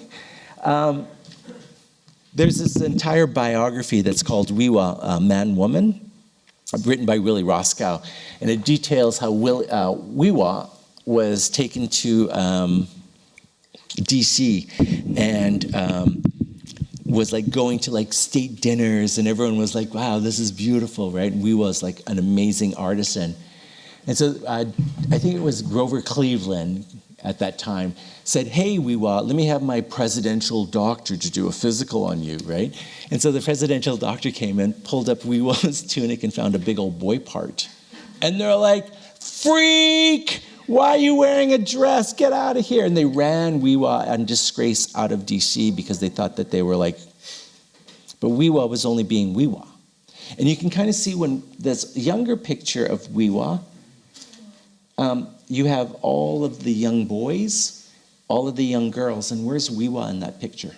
Speaker 3: There's this entire biography that's called Wiwa, Man, Woman, written by Willie Roscoe, and it details how Wiwa was taken to DC and was like going to like state dinners, and everyone was like, wow, this is beautiful, right? And Wiwa was like an amazing artisan. And so I think it was Grover Cleveland at that time said, hey, Wiwa, let me have my presidential doctor to do a physical on you, right? And so the presidential doctor came in, pulled up Wiwa's tunic and found a big old boy part. And they're like, freak! Why are you wearing a dress? Get out of here. And they ran Wiwa in disgrace out of DC because they thought that they were like, but Wiwa was only being Wiwa. And you can kind of see when this younger picture of Wiwa, You have all of the young boys, all of the young girls, and where's Wiwa in that picture?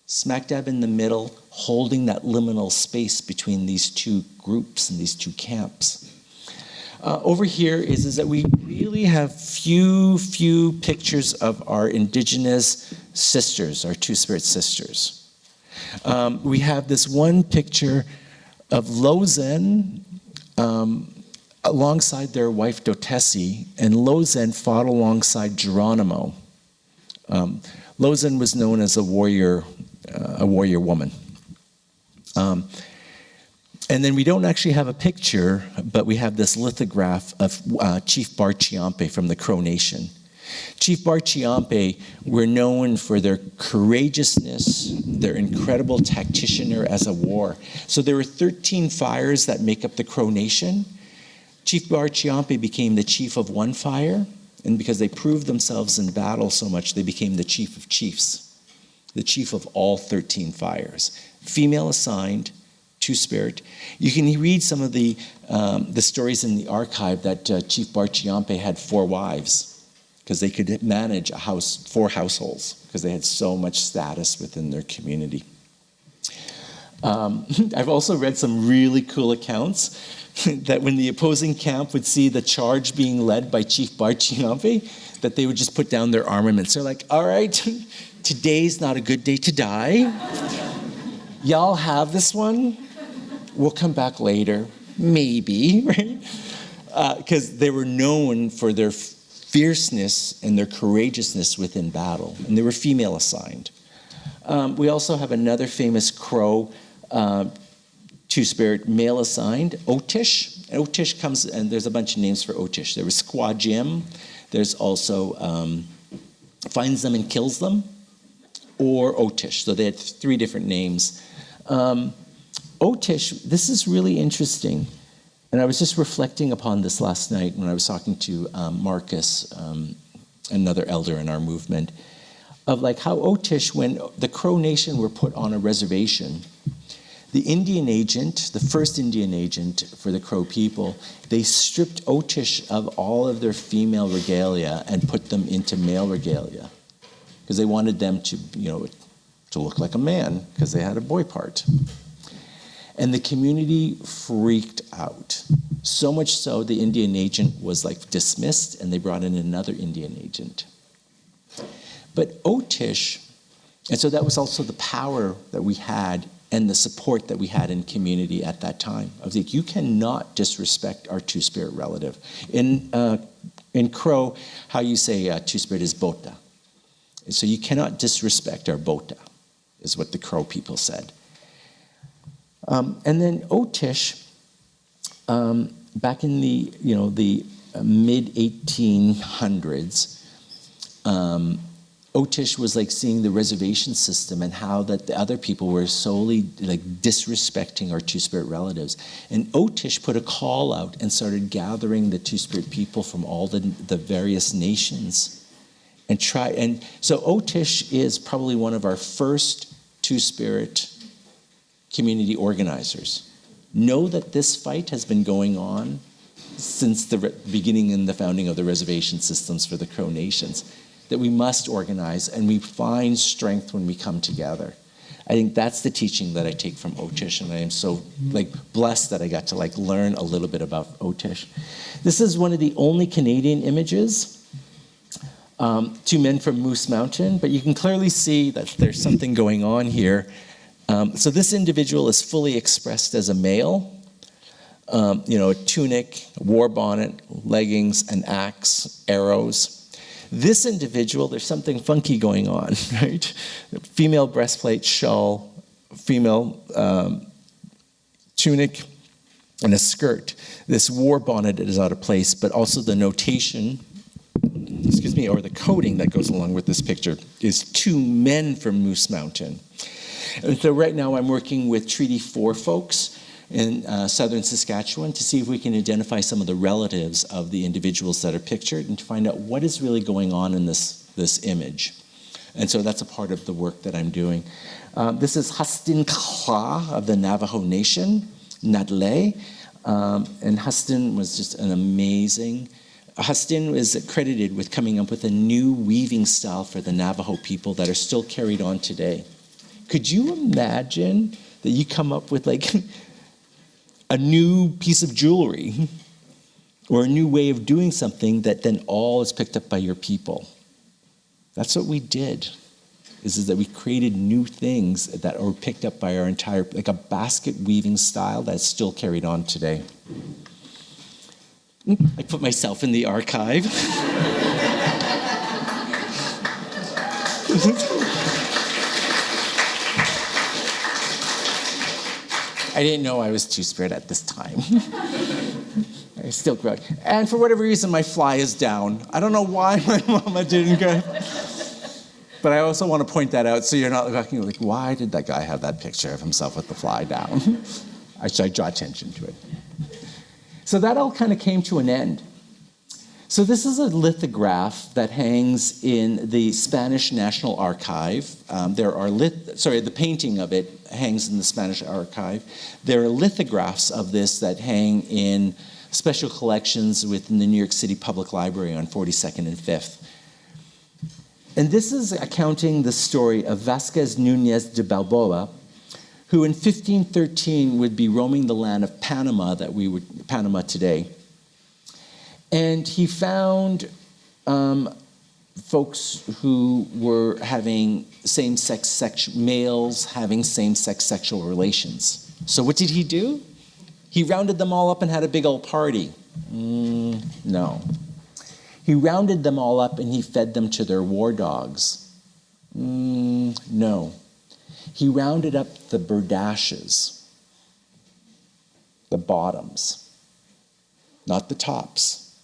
Speaker 3: Smack dab in the middle, holding that liminal space between these two groups and these two camps. Over here is that we really have few pictures of our indigenous sisters, our Two-Spirit sisters. We have this one picture of Lozen alongside their wife Dotesi, and Lozen fought alongside Geronimo. Lozen was known as a warrior woman. And then we don't actually have a picture, but we have this lithograph of Chief Bar Chiampe from the Crow Nation. Chief Bar Chiampe were known for their courageousness, their incredible tacticianer as a war. So there were 13 fires that make up the Crow Nation. Chief Bar Chiampe became the chief of one fire, and because they proved themselves in battle so much, they became the chief of chiefs, the chief of all 13 fires. Female assigned, Two-Spirit. You can read some of the stories in the archive that Chief Bar Chiampe had 4 wives because they could manage 4 households because they had so much status within their community. I've also read some really cool accounts that when the opposing camp would see the charge being led by Chief Bar Chiampe, that they would just put down their armaments. They're like, all right, today's not a good day to die. Y'all have this one. We'll come back later, maybe, right? Because they were known for their fierceness and their courageousness within battle, and they were female assigned. We also have another famous Crow Two-Spirit male assigned, Otish. And Otish comes, and there's a bunch of names for Otish. There was Squaw Jim. There's also finds them and kills them, or Otish. So they had 3 different names. Otish, this is really interesting, and I was just reflecting upon this last night when I was talking to Marcus, another elder in our movement, of like how Otish, when the Crow Nation were put on a reservation, the Indian agent, the first Indian agent for the Crow people, they stripped Otish of all of their female regalia and put them into male regalia because they wanted them to, to look like a man because they had a boy part. And the community freaked out. So much so the Indian agent was like dismissed and they brought in another Indian agent. But Otish, and so that was also the power that we had and the support that we had in community at that time. I was like, you cannot disrespect our Two-Spirit relative. In Crow, how you say Two-Spirit is Bota. So you cannot disrespect our Bota, is what the Crow people said. And then Otish, back in the the mid 1800s, Otish was like seeing the reservation system and how that the other people were solely like disrespecting our Two-Spirit relatives. And Otish put a call out and started gathering the Two-Spirit people from all the various nations and so Otish is probably one of our first Two-Spirit community organizers. Know that this fight has been going on since the beginning and the founding of the reservation systems for the Crow Nations, that we must organize and we find strength when we come together. I think that's the teaching that I take from Otish, and I am so blessed that I got to learn a little bit about Otish. This is one of the only Canadian images. 2 men from Moose Mountain, but you can clearly see that there's something going on here. So this individual is fully expressed as a male, a tunic, war bonnet, leggings, an axe, arrows. This individual, there's something funky going on, right? Female breastplate, shawl, female tunic, and a skirt. This war bonnet is out of place, but also the notation, or the coding that goes along with this picture is 2 men from Moose Mountain. And so right now I'm working with Treaty 4 folks in southern Saskatchewan to see if we can identify some of the relatives of the individuals that are pictured and to find out what is really going on in this image. And so that's a part of the work that I'm doing. This is Hustin Kla of the Navajo Nation, Nadle. And Hustin was just an amazing Huston is credited with coming up with a new weaving style for the Navajo people that are still carried on today. Could you imagine that you come up with like a new piece of jewelry or a new way of doing something that then all is picked up by your people? That's what we did, is that we created new things that are picked up by our entire, like a basket weaving style that's still carried on today. I put myself in the archive. I didn't know I was Two-Spirit at this time. I still grow. And for whatever reason, my fly is down. I don't know why my mama didn't go. But I also want to point that out so you're not looking like, why did that guy have that picture of himself with the fly down? I draw attention to it. So that all kind of came to an end. So this is a lithograph that hangs in the Spanish National Archive. The painting of it hangs in the Spanish Archive. There are lithographs of this that hang in special collections within the New York City Public Library on 42nd and 5th. And this is accounting the story of Vasquez Núñez de Balboa, who in 1513 would be roaming the land of Panama, Panama today. And he found folks who were having males having same-sex sexual relations. So what did he do? He rounded them all up and had a big old party. No. He rounded them all up and he fed them to their war dogs. No. He rounded up the berdashes, the bottoms, not the tops,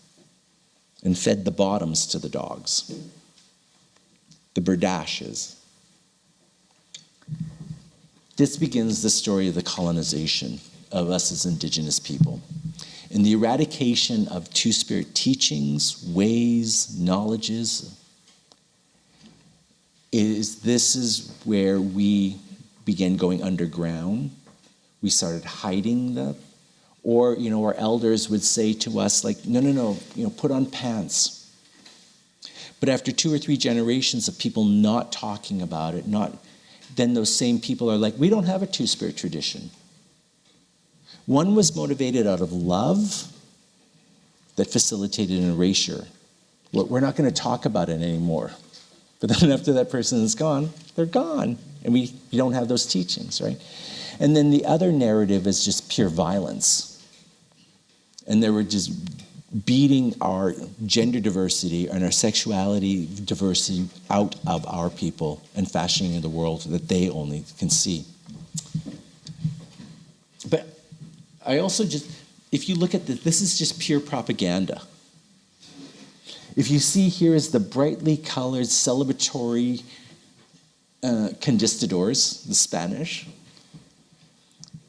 Speaker 3: and fed the bottoms to the dogs, the berdashes. This begins the story of the colonization of us as indigenous people, and the eradication of Two-Spirit teachings, ways, knowledges. This is where we began going underground. We started hiding them. Or, our elders would say to us, like, no, put on pants. But after 2 or 3 generations of people not talking about it, then those same people are like, we don't have a Two-Spirit tradition. One was motivated out of love that facilitated an erasure. Look, we're not going to talk about it anymore. But then after that person is gone, they're gone. And we don't have those teachings, right? And then the other narrative is just pure violence. And they were just beating our gender diversity and our sexuality diversity out of our people and fashioning the world that they only can see. But I also if you look at this is just pure propaganda. If you see here is the brightly colored celebratory conquistadors, the Spanish.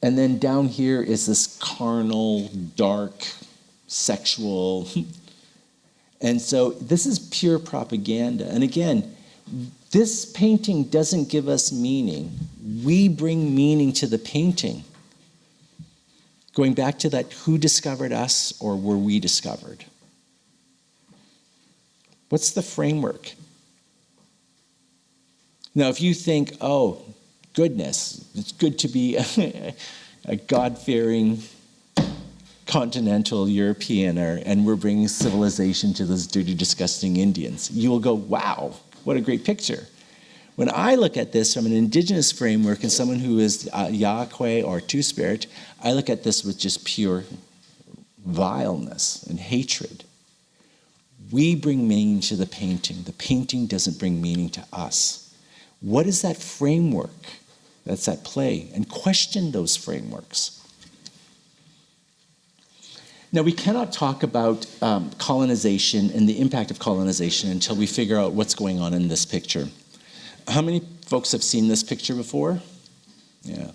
Speaker 3: And then down here is this carnal, dark, sexual. And so this is pure propaganda. And again, this painting doesn't give us meaning. We bring meaning to the painting. Going back to that, who discovered us or were we discovered? What's the framework? Now, if you think, oh, goodness, it's good to be a God-fearing continental Europeaner and we're bringing civilization to those dirty, disgusting Indians, you will go, wow, what a great picture. When I look at this from an indigenous framework and someone who is Yahweh or Two-Spirit, I look at this with just pure vileness and hatred. We bring meaning to the painting. The painting doesn't bring meaning to us. What is that framework that's at play? And question those frameworks. Now, we cannot talk about colonization and the impact of colonization until we figure out what's going on in this picture. How many folks have seen this picture before? Yeah.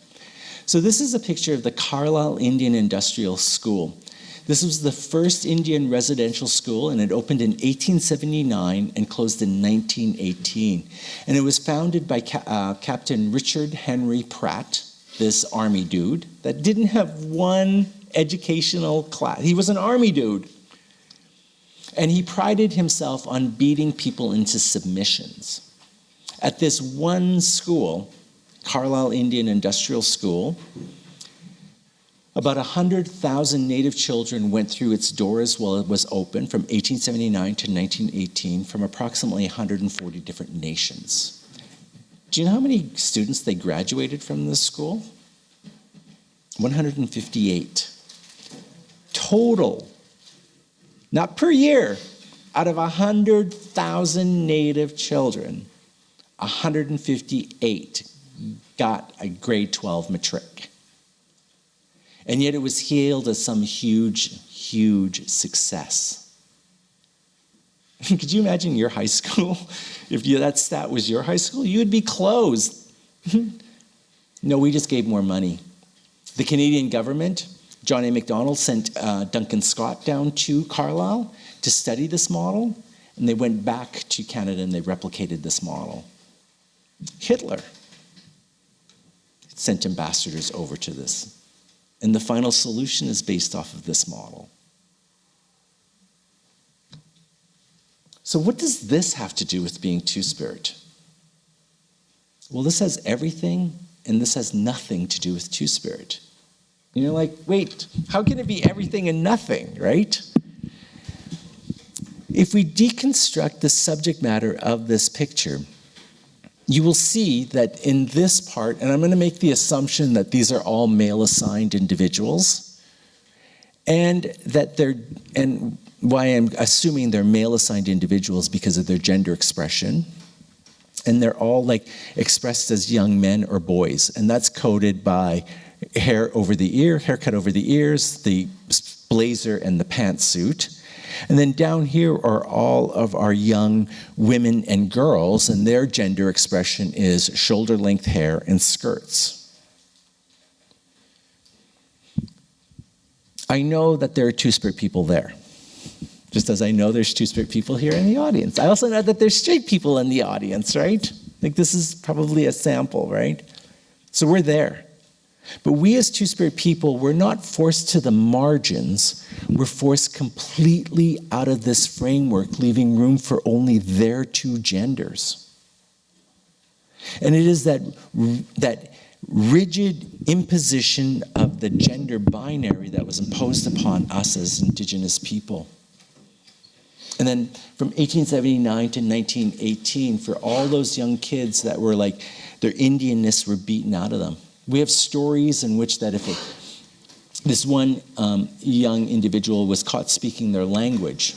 Speaker 3: So this is a picture of the Carlisle Indian Industrial School. This was the first Indian residential school, and it opened in 1879 and closed in 1918. And it was founded by Captain Richard Henry Pratt, this army dude that didn't have one educational class. He was an army dude. And he prided himself on beating people into submissions. At this one school, Carlisle Indian Industrial School, about 100,000 Native children went through its doors while it was open from 1879 to 1918 from approximately 140 different nations. Do you know how many students they graduated from this school? 158. Total, not per year, out of 100,000 Native children, 158 got a grade 12 matric. And yet it was hailed as some huge, huge success. Could you imagine your high school? If that stat was your high school, you would be closed. No, we just gave more money. The Canadian government, John A. Macdonald, sent Duncan Scott down to Carlisle to study this model, and they went back to Canada and they replicated this model. Hitler sent ambassadors over to this. And the final solution is based off of this model. So what does this have to do with being Two-Spirit? Well, this has everything, and this has nothing to do with Two-Spirit. And you're like, wait, how can it be everything and nothing, right? If we deconstruct the subject matter of this picture, you will see that in this part, and I'm going to make the assumption that these are all male-assigned individuals, and why I'm assuming they're male-assigned individuals because of their gender expression, and they're all like expressed as young men or boys, and that's coded by hair over the ear, haircut over the ears, the blazer and the pantsuit. And then down here are all of our young women and girls, and their gender expression is shoulder-length hair and skirts. I know that there are Two-Spirit people there, just as I know there's Two-Spirit people here in the audience. I also know that there's straight people in the audience, right? Like this is probably a sample, right? So we're there. But we as Two-Spirit people, we're not forced to the margins. We're forced completely out of this framework, leaving room for only their two genders. And it is that rigid imposition of the gender binary that was imposed upon us as Indigenous people. And then from 1879 to 1918, for all those young kids that were like, their Indianness were beaten out of them. We have stories in which that if this one young individual was caught speaking their language,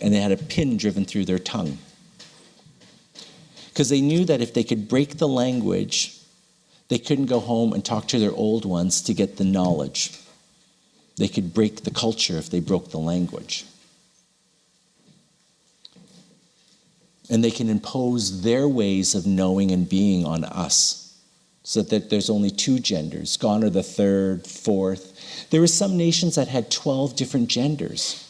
Speaker 3: and they had a pin driven through their tongue. Because they knew that if they could break the language, they couldn't go home and talk to their old ones to get the knowledge. They could break the culture if they broke the language. And they can impose their ways of knowing and being on us. So that there's only two genders. Gone are the third, fourth. There were some nations that had 12 different genders.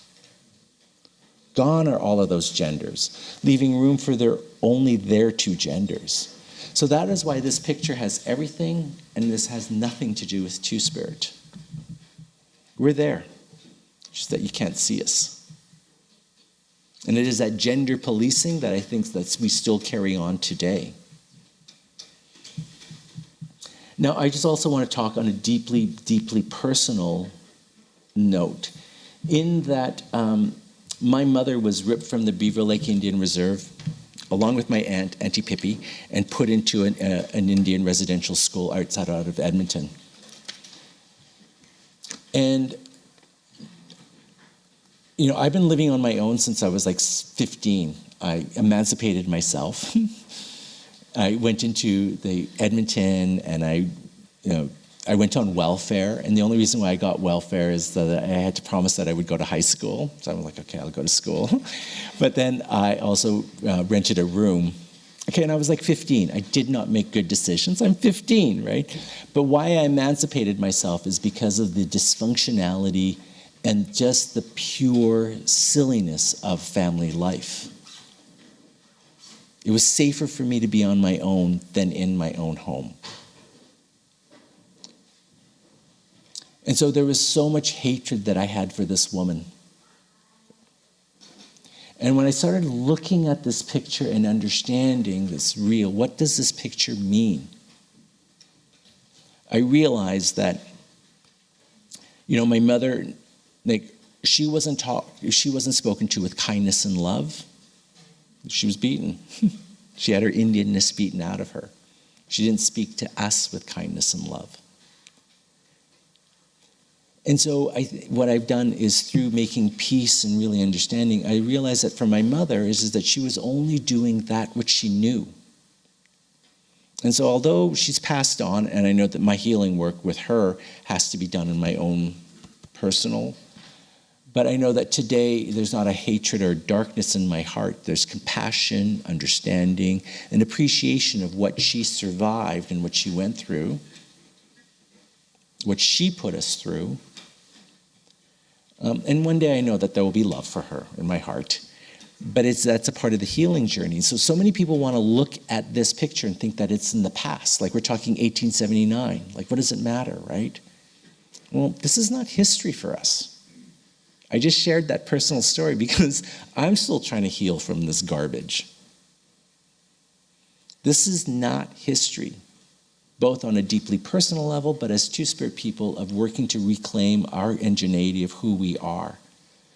Speaker 3: Gone are all of those genders, leaving room for only their two genders. So that is why this picture has everything, and this has nothing to do with Two-Spirit. We're there, just that you can't see us. And it is that gender policing that I think that we still carry on today. Now, I just also want to talk on a deeply, deeply personal note, in that my mother was ripped from the Beaver Lake Indian Reserve, along with my aunt, Auntie Pippi, and put into an Indian residential school outside out of Edmonton. And, you know, I've been living on my own since I was like 15. I emancipated myself. I went into the Edmonton, and I went on welfare, and the only reason why I got welfare is that I had to promise that I would go to high school. So I'm like, okay, I'll go to school. But then I also rented a room. Okay, and I was like 15. I did not make good decisions. I'm 15, right? But why I emancipated myself is because of the dysfunctionality and just the pure silliness of family life. It was safer for me to be on my own than in my own home. And so there was so much hatred that I had for this woman. And when I started looking at this picture and understanding this real, what does this picture mean? I realized that, my mother, she wasn't spoken to with kindness and love. She was beaten. She had her Indianness beaten out of her. She didn't speak to us with kindness and love. And so what I've done is through making peace and really understanding, I realized that for my mother is that she was only doing that which she knew. And so although she's passed on, and I know that my healing work with her has to be done in my own personal, but I know that today there's not a hatred or darkness in my heart. There's compassion, understanding, and appreciation of what she survived and what she went through, what she put us through. And one day I know that there will be love for her in my heart. But that's a part of the healing journey. So many people want to look at this picture and think that it's in the past. Like we're talking 1879. Like, what does it matter, right? Well, this is not history for us. I just shared that personal story because I'm still trying to heal from this garbage. This is not history, both on a deeply personal level, but as two-spirit people of working to reclaim our ingenuity of who we are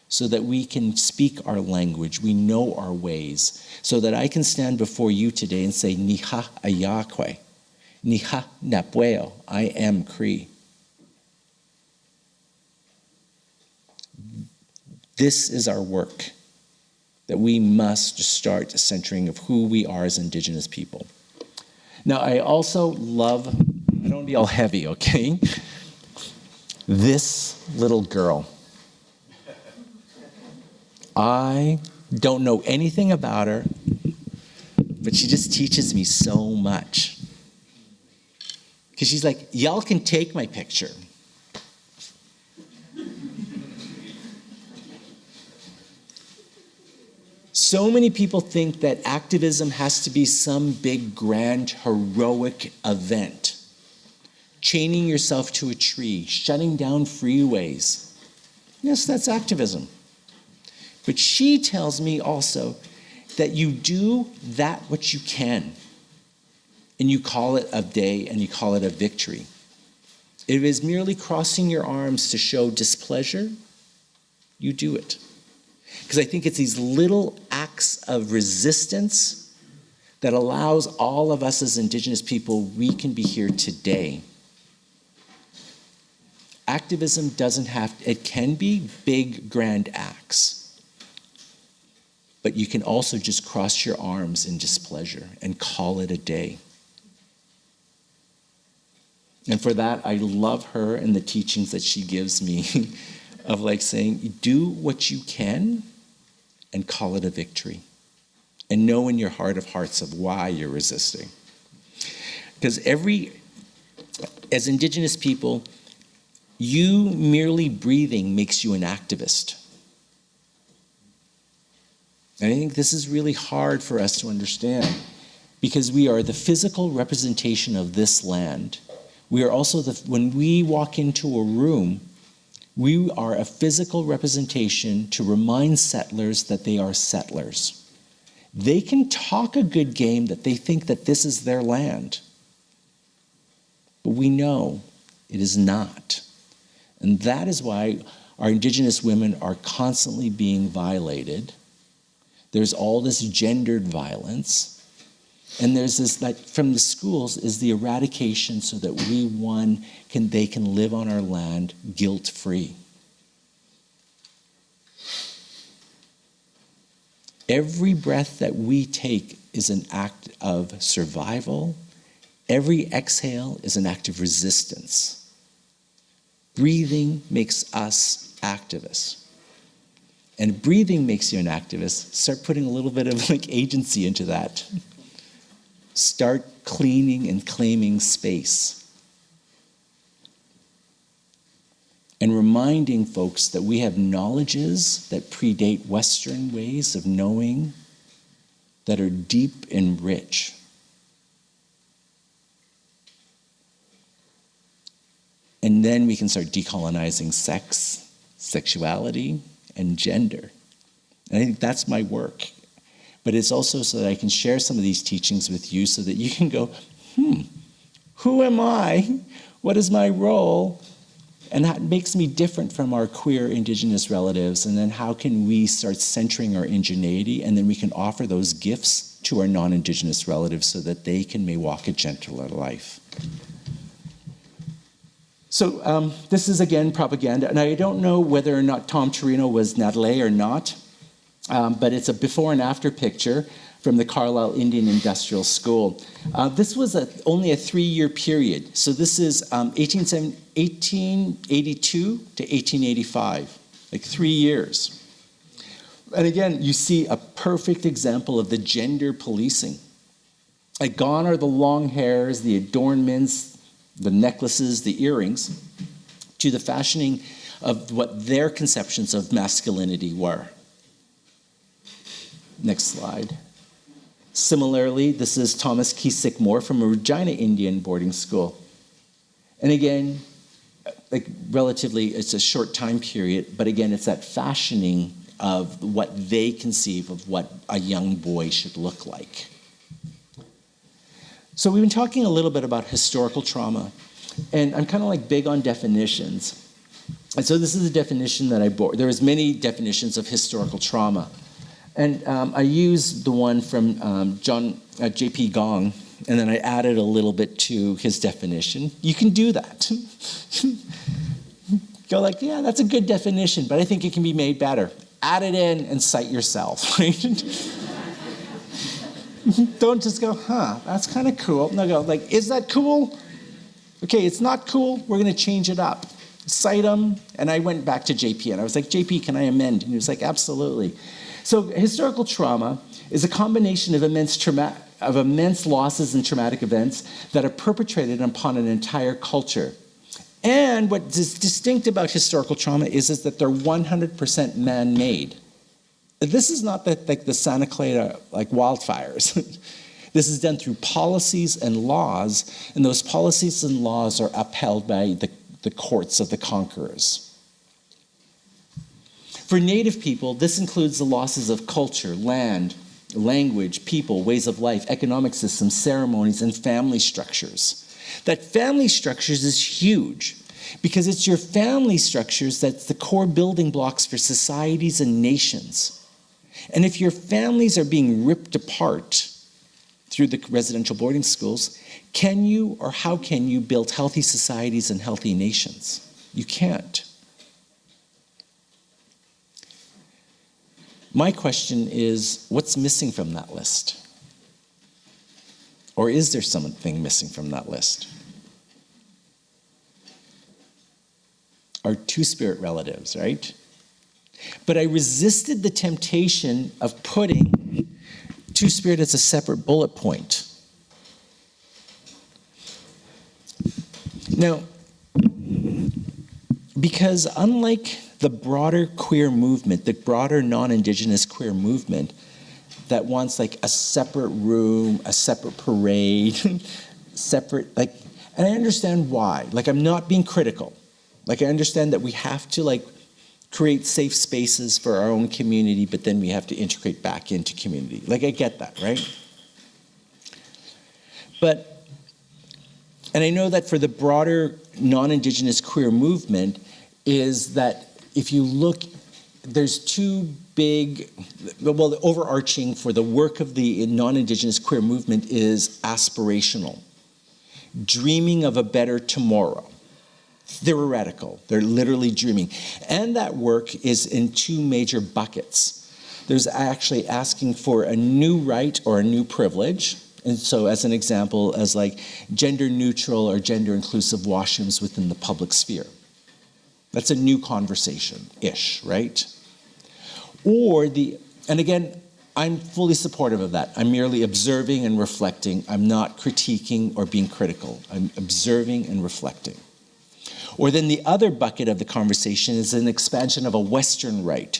Speaker 3: so that we can speak our language, we know our ways, so that I can stand before you today and say, Niha ayakwe, Niha napweo, I am Cree. This is our work, that we must start centering of who we are as Indigenous people. Now, I also love, I don't want to be all heavy, okay? This little girl. I don't know anything about her, but she just teaches me so much. Because she's like, y'all can take my picture. So many people think that activism has to be some big, grand, heroic event. Chaining yourself to a tree, shutting down freeways. Yes, that's activism. But she tells me also that you do that which you can, and you call it a day and you call it a victory. If it is merely crossing your arms to show displeasure, you do it. Because I think it's these little acts of resistance that allows all of us as Indigenous people, we can be here today. Activism doesn't have, it can be big, grand acts. But you can also just cross your arms in displeasure and call it a day. And for that, I love her and the teachings that she gives me of like saying, do what you can and call it a victory. And know in your heart of hearts of why you're resisting. Because as Indigenous people, you merely breathing makes you an activist. And I think this is really hard for us to understand because we are the physical representation of this land. We are also, when we walk into a room, we are a physical representation to remind settlers that they are settlers. They can talk a good game that they think that this is their land. But we know it is not. And that is why our Indigenous women are constantly being violated. There's all this gendered violence. And there's this, like, from the schools is the eradication so that they can live on our land guilt-free. Every breath that we take is an act of survival. Every exhale is an act of resistance. Breathing makes us activists. And breathing makes you an activist. Start putting a little bit of agency into that. Start cleaning and claiming space. And reminding folks that we have knowledges that predate Western ways of knowing that are deep and rich. And then we can start decolonizing sex, sexuality, and gender. And I think that's my work. But it's also so that I can share some of these teachings with you so that you can go, who am I? What is my role? And that makes me different from our queer Indigenous relatives. And then how can we start centering our ingenuity, and then we can offer those gifts to our non-Indigenous relatives so that they may walk a gentler life. So this is, again, propaganda. And I don't know whether or not Tom Torino was Nadalé or not, but it's a before and after picture from the Carlisle Indian Industrial School. This was only a 3-year period. So this is 1882 to 1885, like 3 years. And again, you see a perfect example of the gender policing. Like, gone are the long hairs, the adornments, the necklaces, the earrings, to the fashioning of what their conceptions of masculinity were. Next slide. Similarly, this is Thomas Keesick Moore from a Regina Indian boarding school. And again, like, relatively, it's a short time period, but again, it's that fashioning of what they conceive of what a young boy should look like. So we've been talking a little bit about historical trauma, and I'm kind of like big on definitions. And so this is a definition that I brought. There was many definitions of historical trauma. And I used the one from J.P. Gong, and then I added a little bit to his definition. You can do that. Go like, yeah, that's a good definition, but I think it can be made better. Add it in and cite yourself, right? Don't just go, that's kind of cool. No, go like, is that cool? Okay, it's not cool. We're going to change it up. Cite them. And I went back to JP, and I was like, JP, can I amend? And he was like, absolutely. So historical trauma is a combination of immense losses and traumatic events that are perpetrated upon an entire culture. And what is distinct about historical trauma is that they're 100% man-made. This is not like the Santa Clara like wildfires. This is done through policies and laws, and those policies and laws are upheld by the courts of the conquerors. For Native people, this includes the losses of culture, land, language, people, ways of life, economic systems, ceremonies, and family structures. That family structures is huge because it's your family structures that's the core building blocks for societies and nations. And if your families are being ripped apart through the residential boarding schools, can you or how can you build healthy societies and healthy nations? You can't. My question is, what's missing from that list? Or is there something missing from that list? Our two-spirit relatives, right? But I resisted the temptation of putting two-spirit as a separate bullet point. Now, because unlike the broader queer movement, the broader non-Indigenous queer movement that wants like a separate room, a separate parade, separate, like, and I understand why. Like, I'm not being critical. Like, I understand that we have to like create safe spaces for our own community, but then we have to integrate back into community. Like, I get that, right? But, and I know that for the broader non-Indigenous queer movement is that if you look, there's two big, well, the overarching for the work of the non-Indigenous queer movement is aspirational, dreaming of a better tomorrow. Theoretical, they're literally dreaming. And that work is in two major buckets. There's actually asking for a new right or a new privilege. And so as an example, as like gender neutral or gender inclusive washrooms within the public sphere. That's a new conversation-ish, right? Or and again, I'm fully supportive of that. I'm merely observing and reflecting. I'm not critiquing or being critical. I'm observing and reflecting. Or then the other bucket of the conversation is an expansion of a Western right.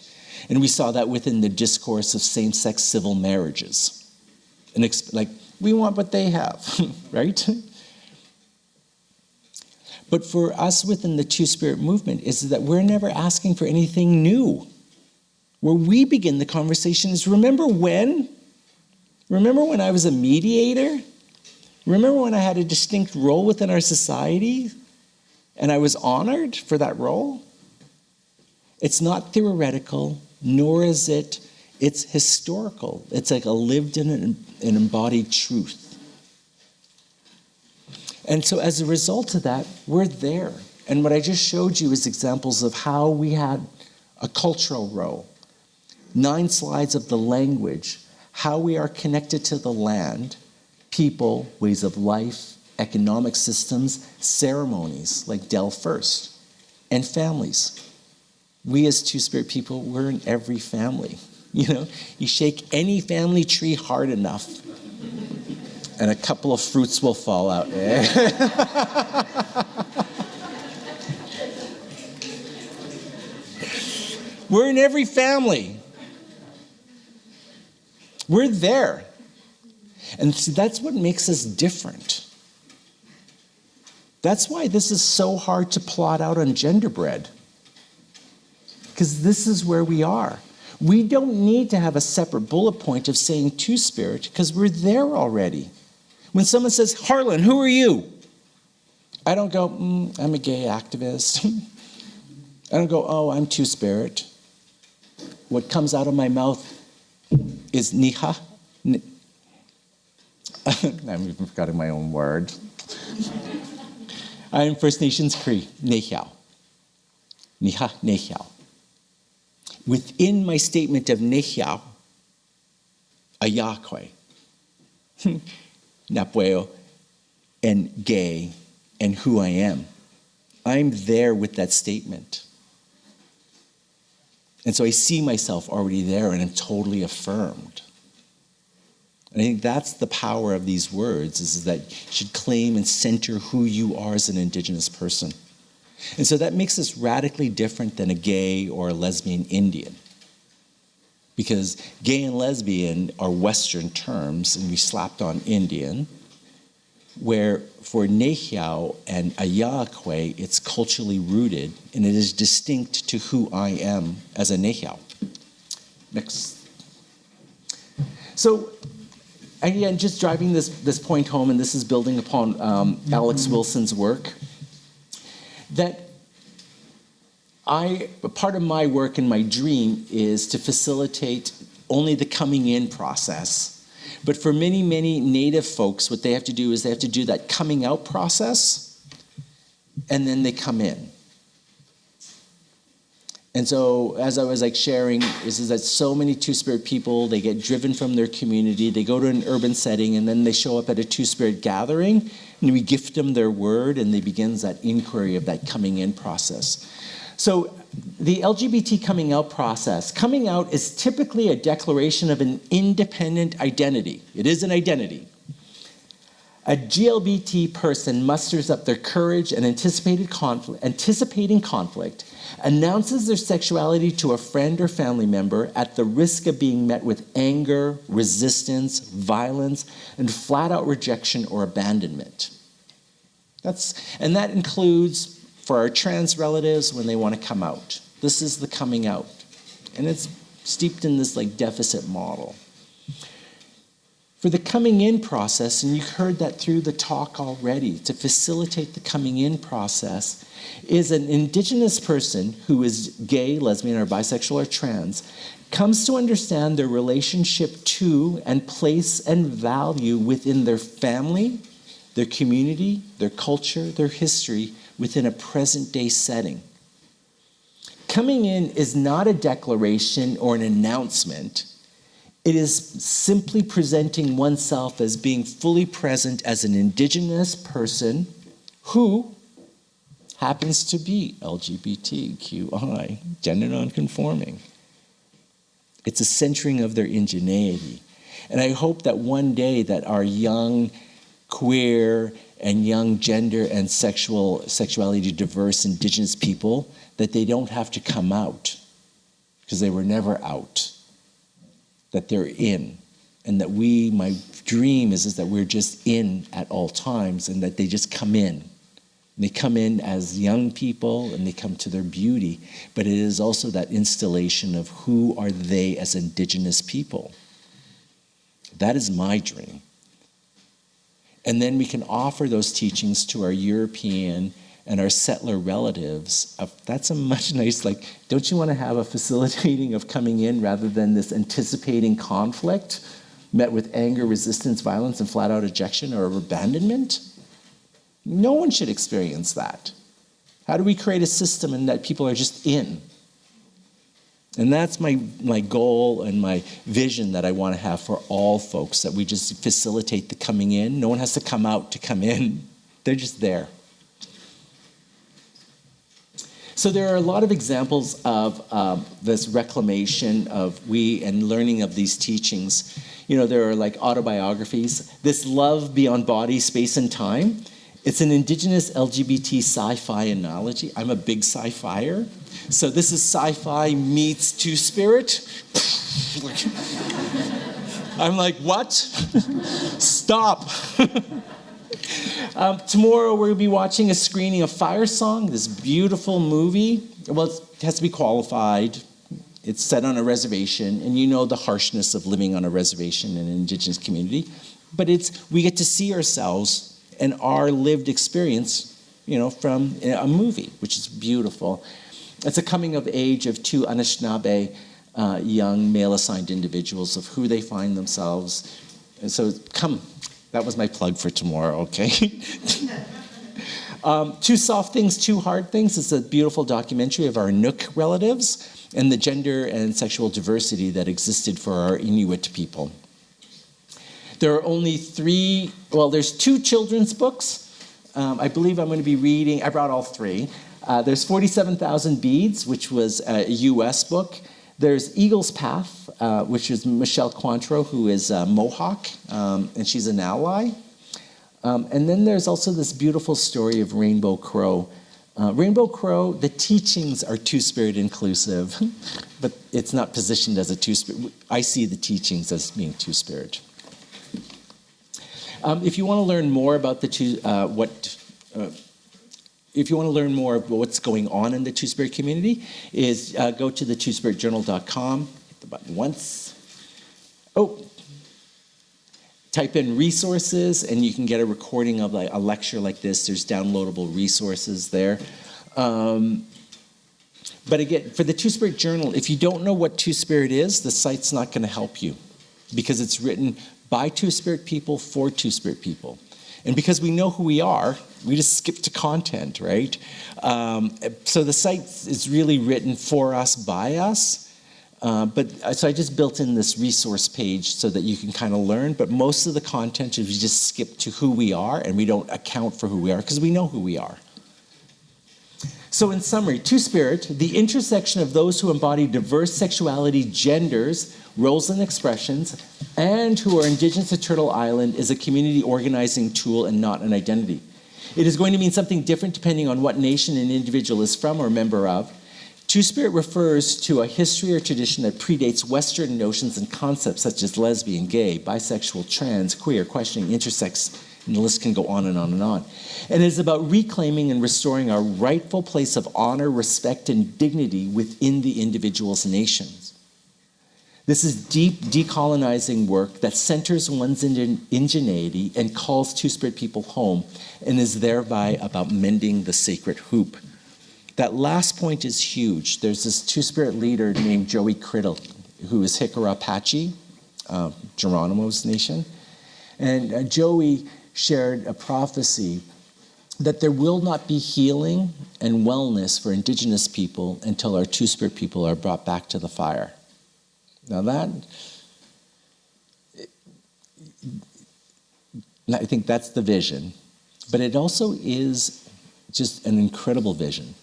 Speaker 3: And we saw that within the discourse of same-sex civil marriages. And like, we want what they have, right? But for us within the Two-Spirit movement is that we're never asking for anything new. Where we begin the conversation is, remember when? Remember when I was a mediator? Remember when I had a distinct role within our society and I was honored for that role? It's not theoretical, nor is it's historical. It's like a lived and embodied truth. And so as a result of that, we're there. And what I just showed you is examples of how we had a cultural role. 9 slides of the language, how we are connected to the land, people, ways of life, economic systems, ceremonies like Del First, and families. We as Two-Spirit people, we're in every family. You know, you shake any family tree hard enough, and a couple of fruits will fall out. We're in every family. We're there. And see, that's what makes us different. That's why this is so hard to plot out on genderbread. Because this is where we are. We don't need to have a separate bullet point of saying Two-Spirit, because we're there already. When someone says, Harlan, who are you? I don't go, I'm a gay activist. I don't go, oh, I'm Two-Spirit. What comes out of my mouth is niha. I'm even forgetting my own word. I am First Nations Cree, nehiao. Niha, nehiao. Within my statement of nehiao, ayakwe, napueo, and gay, and who I am, I'm there with that statement. And so I see myself already there, and I'm totally affirmed. And I think that's the power of these words, is that you should claim and center who you are as an Indigenous person. And so that makes us radically different than a gay or a lesbian Indian. Because gay and lesbian are Western terms, and we slapped on Indian, where for Nehiao and Ayakwe, it's culturally rooted, and it is distinct to who I am as a Nehiao. Next. So, again, just driving this point home, and this is building upon Alex Wilson's work, that part of my work and my dream is to facilitate only the coming in process. But for many, many Native folks, what they have to do is they have to do that coming out process, and then they come in. And so, as I was sharing, is that so many Two-Spirit people, they get driven from their community, they go to an urban setting, and then they show up at a Two-Spirit gathering, and we gift them their word, and they begins that inquiry of that coming in process. So the LGBT coming out process, coming out is typically a declaration of an independent identity. It is an identity. A GLBT person musters up their courage and anticipating conflict, announces their sexuality to a friend or family member at the risk of being met with anger, resistance, violence, and flat-out rejection or abandonment. And that includes for our trans relatives when they want to come out. This is the coming out. And it's steeped in this deficit model. For the coming in process, and you heard that through the talk already, to facilitate the coming in process, is an Indigenous person who is gay, lesbian, or bisexual or trans, comes to understand their relationship to and place and value within their family, their community, their culture, their history, within a present-day setting. Coming in is not a declaration or an announcement. It is simply presenting oneself as being fully present as an Indigenous person who happens to be LGBTQI, gender nonconforming. It's a centering of their indigeneity. And I hope that one day that our young queer and young gender and sexuality diverse Indigenous people, that they don't have to come out because they were never out, that they're in, and that my dream is that we're just in at all times, and that they just come in They come in as young people and they come to their beauty, but it is also that installation of who are they as Indigenous people. That is my dream. And then we can offer those teachings to our European and our settler relatives. That's a much nice, don't you want to have a facilitating of coming in rather than this anticipating conflict met with anger, resistance, violence, and flat out ejection or abandonment? No one should experience that. How do we create a system and that people are just in? And that's my goal and my vision that I want to have for all folks, that we just facilitate the coming in. No one has to come out to come in. They're just there. So there are a lot of examples of this reclamation of and learning of these teachings. There are autobiographies. This Love Beyond Body, Space, and Time. It's an Indigenous LGBT sci-fi analogy. I'm a big sci-fier. So this is sci-fi meets Two-Spirit. I'm like, what? Stop. Tomorrow we're going to be watching a screening of Fire Song, this beautiful movie. Well, it has to be qualified. It's set on a reservation, and the harshness of living on a reservation in an Indigenous community. But we get to see ourselves and our lived experience, from a movie, which is beautiful. It's a coming of age of two Anishinaabe young male-assigned individuals of who they find themselves. And so come. That was my plug for tomorrow, okay? Two Soft Things, Two Hard Things is a beautiful documentary of our Nook relatives and the gender and sexual diversity that existed for our Inuit people. There are only there's 2 children's books. I believe I'm going to be reading, I brought all 3. There's 47,000 Beads, which was a US book. There's Eagle's Path, which is Michelle Cointreau, who is Mohawk, and she's an ally. And then there's also this beautiful story of Rainbow Crow. Rainbow Crow, the teachings are Two-Spirit inclusive, but it's not positioned as a Two-Spirit. I see the teachings as being Two-Spirit. If you want to learn more about if you want to learn more about what's going on in the Two-Spirit community, is go to the twospiritjournal.com. Hit the button once. Type in resources, and you can get a recording of a lecture like this. There's downloadable resources there. But again, for the Two-Spirit Journal, if you don't know what Two-Spirit is, the site's not going to help you, because it's written by Two-Spirit people for Two-Spirit people. And because we know who we are, we just skip to content, right? So the site is really written for us, by us. So I just built in this resource page so that you can kind of learn. But most of the content is we just skip to who we are, and we don't account for who we are because we know who we are. So in summary, Two-Spirit, the intersection of those who embody diverse sexuality, genders, roles and expressions, and who are Indigenous to Turtle Island, is a community organizing tool and not an identity. It is going to mean something different depending on what nation an individual is from or member of. Two-Spirit refers to a history or tradition that predates Western notions and concepts such as lesbian, gay, bisexual, trans, queer, questioning, intersex, and the list can go on and on and on. And it is about reclaiming and restoring our rightful place of honor, respect, and dignity within the individual's nations. This is deep decolonizing work that centers one's ingenuity and calls Two-Spirit people home, and is thereby about mending the sacred hoop. That last point is huge. There's this Two-Spirit leader named Joey Criddle, who is Hicora Apache, Geronimo's nation. And Joey shared a prophecy that there will not be healing and wellness for Indigenous people until our Two-Spirit people are brought back to the fire. Now I think that's the vision, but it also is just an incredible vision.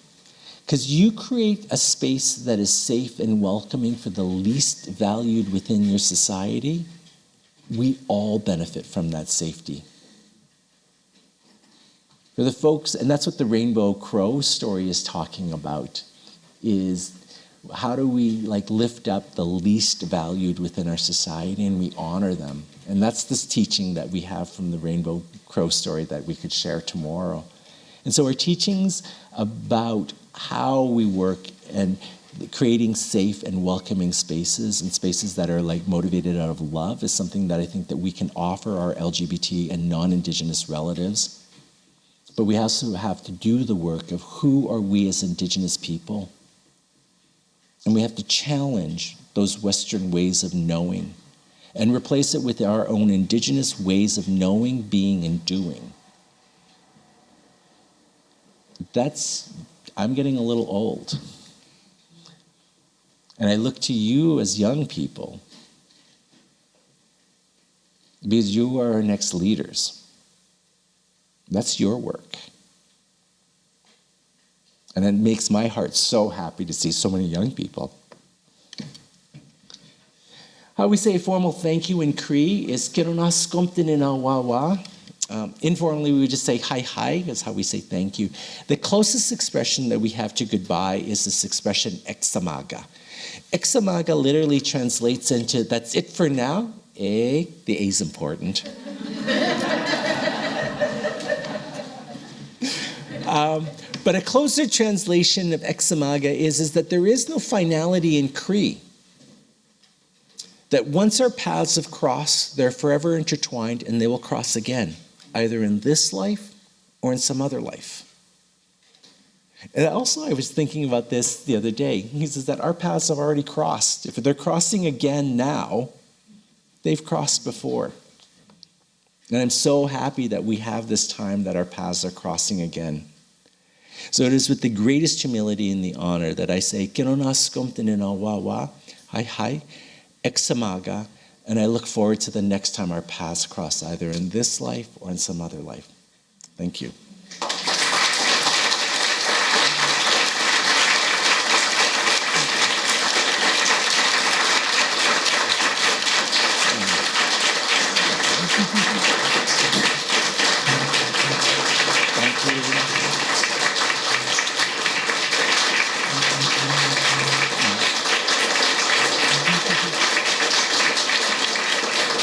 Speaker 3: Because you create a space that is safe and welcoming for the least valued within your society, we all benefit from that safety. For the folks, and that's what the Rainbow Crow story is talking about, is how do we lift up the least valued within our society and we honor them? And that's this teaching that we have from the Rainbow Crow story that we could share tomorrow. And so our teachings about how we work and creating safe and welcoming spaces and spaces that are like motivated out of love is something that I think that we can offer our LGBT and non-Indigenous relatives. But we also have to do the work of who are we as Indigenous people. And we have to challenge those Western ways of knowing and replace it with our own Indigenous ways of knowing, being, and doing. I'm getting a little old. And I look to you as young people because you are our next leaders. That's your work. And it makes my heart so happy to see so many young people. How we say a formal thank you in Cree is Kironas Komtinina Wawa. Informally, we would just say hi hi, is how we say thank you. The closest expression that we have to goodbye is this expression Examaga. Examaga literally translates into that's it for now. The A is important. But a closer translation of Examaga is that there is no finality in Cree. That once our paths have crossed, they're forever intertwined and they will cross again, either in this life or in some other life. And also, I was thinking about this the other day. He says that our paths have already crossed. If they're crossing again now, they've crossed before. And I'm so happy that we have this time that our paths are crossing again. So it is with the greatest humility and the honor that I say, Kironas Komtinina Wawa, hi hi, Examaga, and I look forward to the next time our paths cross, either in this life or in some other life. Thank you.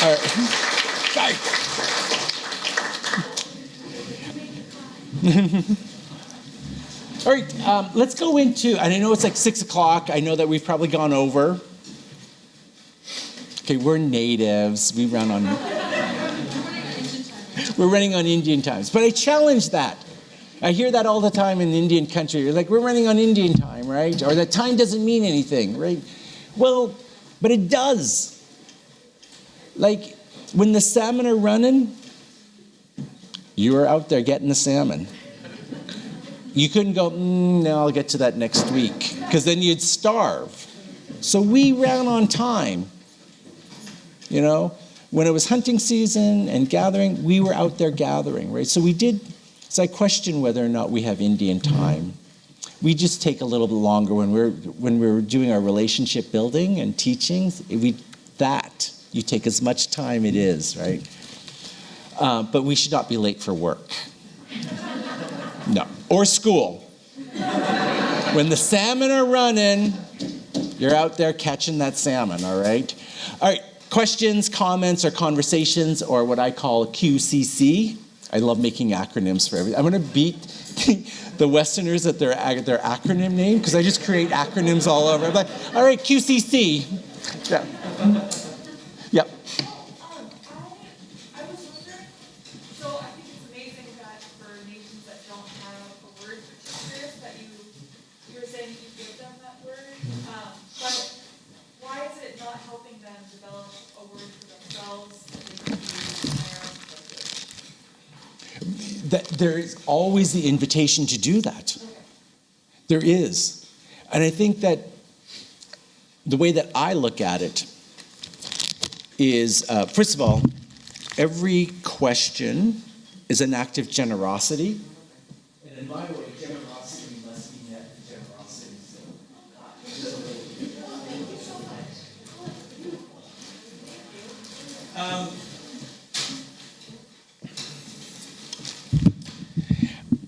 Speaker 3: All right. All right, let's go into, and I know it's like 6 o'clock. I know that we've probably gone over. Okay, we're natives. We're running on Indian times. But I challenge that. I hear that all the time in Indian country. You're like, we're running on Indian time, right? Or that time doesn't mean anything, right? Well, but it does. Like, when the salmon are running, you are out there getting the salmon. You couldn't go, no, I'll get to that next week, because then you'd starve. So we ran on time. You know, when it was hunting season and gathering, we were out there gathering, right? So I question whether or not we have Indian time. We just take a little bit longer when we're doing our relationship building and teachings. You take as much time it is, right? But we should not be late for work. No. Or school. When the salmon are running, you're out there catching that salmon, all right? All right, questions, comments, or conversations, or what I call QCC. I love making acronyms for everything. I'm going to beat the Westerners at their acronym name, because I just create acronyms all over. I'm like, all right, QCC. Yeah. Yep.
Speaker 4: I was wondering, so I think it's amazing that for nations that don't have a word for teachers, that you were saying you give them that word. But why is it not helping them develop a word for themselves that they can use in their own language?
Speaker 3: There is always the invitation to do that.
Speaker 4: Okay.
Speaker 3: There is. And I think that the way that I look at it is, first of all, every question is an act of generosity. And in my way, generosity must be met with generosity.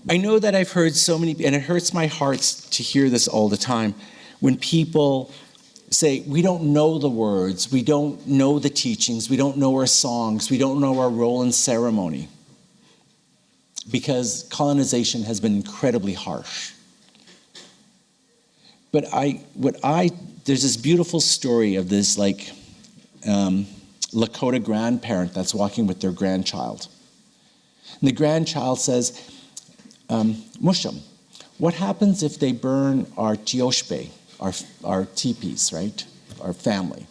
Speaker 3: I know that I've heard so many, and it hurts my heart to hear this all the time, when people say, we don't know the words, we don't know the teachings, we don't know our songs, we don't know our role in ceremony. because colonization has been incredibly harsh. But there's this beautiful story of this Lakota grandparent that's walking with their grandchild. And the grandchild says, Musham, what happens if they burn our tioshbe, our teepees, right? Our family.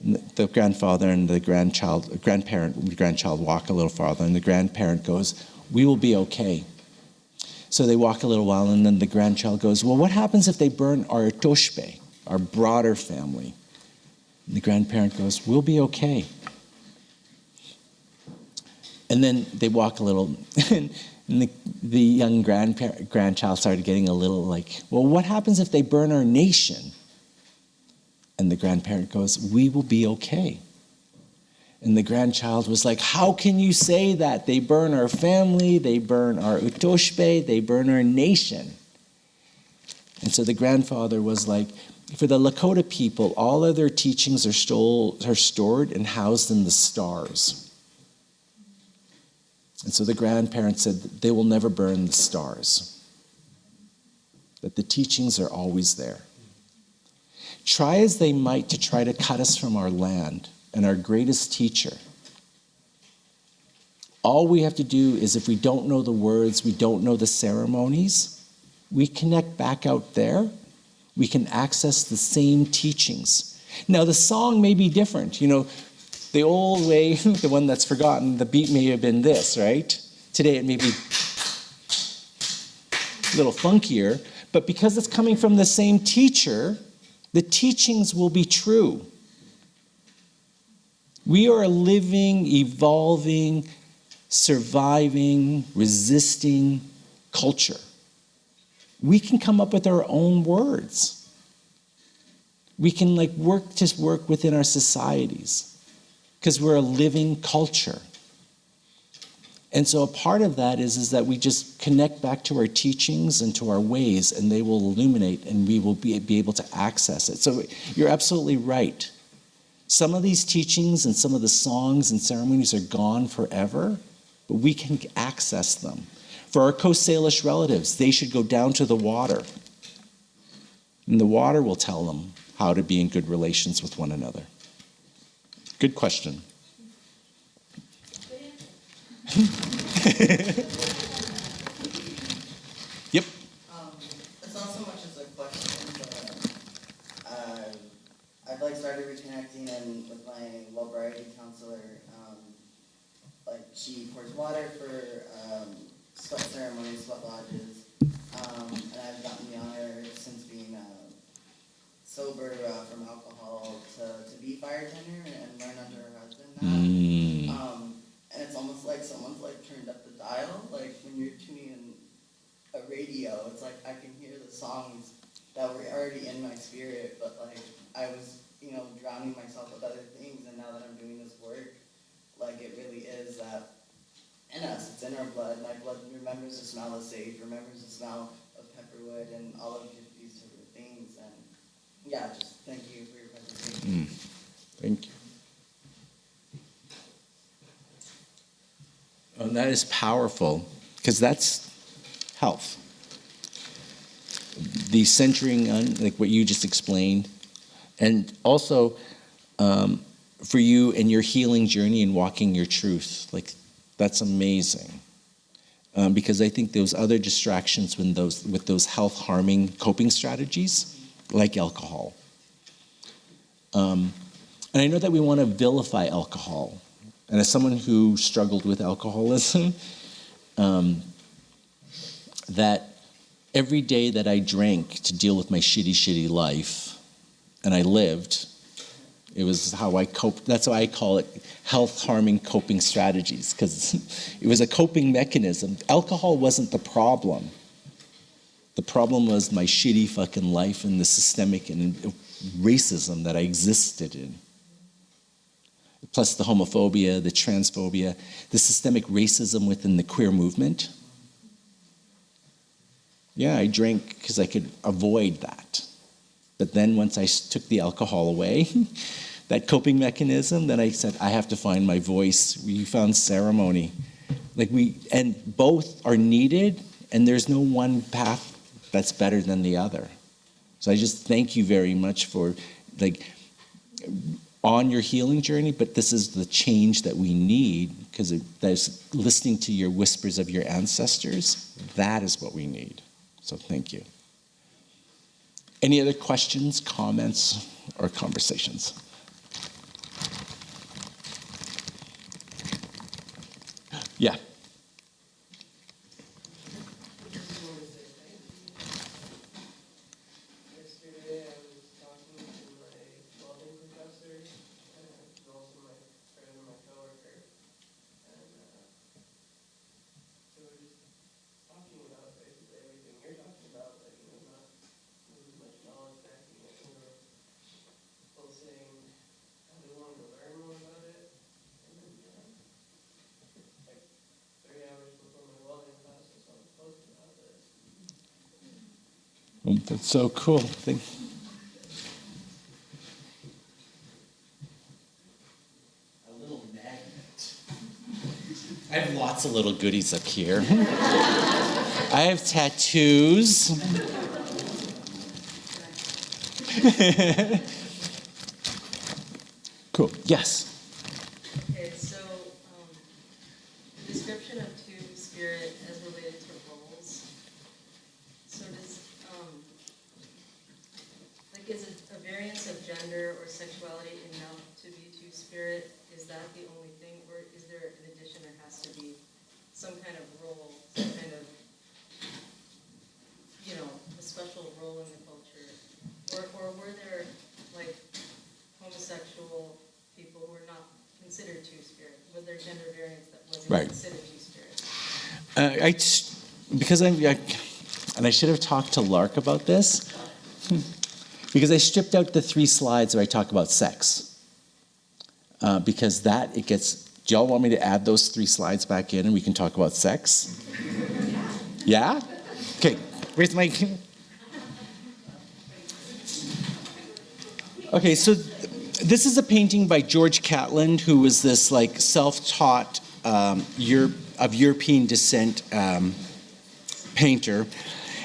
Speaker 3: And the grandfather and the grandchild walk a little farther, and the grandparent goes, we will be okay. So they walk a little while, and then the grandchild goes, well, what happens if they burn our toshbe, our broader family? And the grandparent goes, we'll be okay. And then they walk a little, and the young grandchild started getting a little like, well, what happens if they burn our nation? And the grandparent goes, we will be okay. And the grandchild was like, how can you say that? They burn our family, they burn our utoshbe, they burn our nation. And so the grandfather was like, for the Lakota people, all of their teachings are stored and housed in the stars. And so the grandparent said that they will never burn the stars, that the teachings are always there. Try as they might to try to cut us from our land and our greatest teacher. All we have to do is, if we don't know the words, we don't know the ceremonies, we connect back out there. We can access the same teachings. Now, the song may be different. You know, the old way, the one that's forgotten, the beat may have been this, right? Today it may be a little funkier, but because it's coming from the same teacher, the teachings will be true. We are a living, evolving, surviving, resisting culture. We can come up with our own words. We can work within our societies because we're a living culture. And so a part of that is that we just connect back to our teachings and to our ways, and they will illuminate, and we will be able to access it. So you're absolutely right. Some of these teachings and some of the songs and ceremonies are gone forever, but we can access them. For our Coast Salish relatives, they should go down to the water, and the water will tell them how to be in good relations with one another. Good question. Yep.
Speaker 5: It's not so much as a question, but I've started reconnecting and with my well-variety counselor. She pours water for sweat ceremonies, sweat lodges, and I've gotten the honor since being sober from alcohol to be fire tender and learn under her husband now. And it's almost like someone's turned up the dial. When you're tuning in a radio, it's like I can hear the songs that were already in my spirit, but I was, drowning myself with other things, and now that I'm doing this work, it really is that in us, it's in our blood. My blood remembers the smell of sage, remembers the smell of pepperwood, and all of these different things. And yeah, just thank you for your presentation.
Speaker 3: Thank you. And that is powerful, because that's health. The centering on, what you just explained, and also for you and your healing journey and walking your truth, that's amazing. Because I think those other distractions with those health-harming coping strategies, like alcohol. And I know that we want to vilify alcohol. And as someone who struggled with alcoholism, that every day that I drank to deal with my shitty life, and I lived, it was how I coped. That's why I call it health-harming coping strategies, because it was a coping mechanism. Alcohol wasn't the problem. The problem was my shitty fucking life and the systemic and racism that I existed in. Plus the homophobia, the transphobia, the systemic racism within the queer movement. Yeah, I drank because I could avoid that. But then once I took the alcohol away, that coping mechanism, then I said, I have to find my voice. We found ceremony. And both are needed, and there's no one path that's better than the other. So I just thank you very much for on your healing journey, but this is the change that we need, because there's listening to your whispers of your ancestors. That is what we need. So thank you. Any other questions, comments, or conversations? Yeah.
Speaker 6: Yesterday I was talking to my welding professor, and also my friend and my coworker, and so we're just talking about basically everything you're talking about, not really much knowledge backing it. We were both saying how we wanted to learn more about it, and then 3 hours before my welding class, I saw the post about this.
Speaker 3: Oh, that's so cool. A little magnet. I have lots of little goodies up here. I have tattoos. Cool. Yes.
Speaker 7: Okay, so the description of two-spirit as related to roles. So does, is a variance of gender or sexuality enough to be two-spirit? Is that the only thing, or is there, in addition, there has to be some kind of role, some kind of, a special role in the culture? Or were there, homosexual people who were not considered two-spirit? Was there gender variance that wasn't
Speaker 3: Right.
Speaker 7: considered two-spirit?
Speaker 3: And I should have talked to Lark about this, because I stripped out the 3 slides where I talk about sex. Because do y'all want me to add those 3 slides back in and we can talk about sex? Yeah? Okay, where's my... Okay, so this is a painting by George Catlin, who was this self-taught of European descent painter.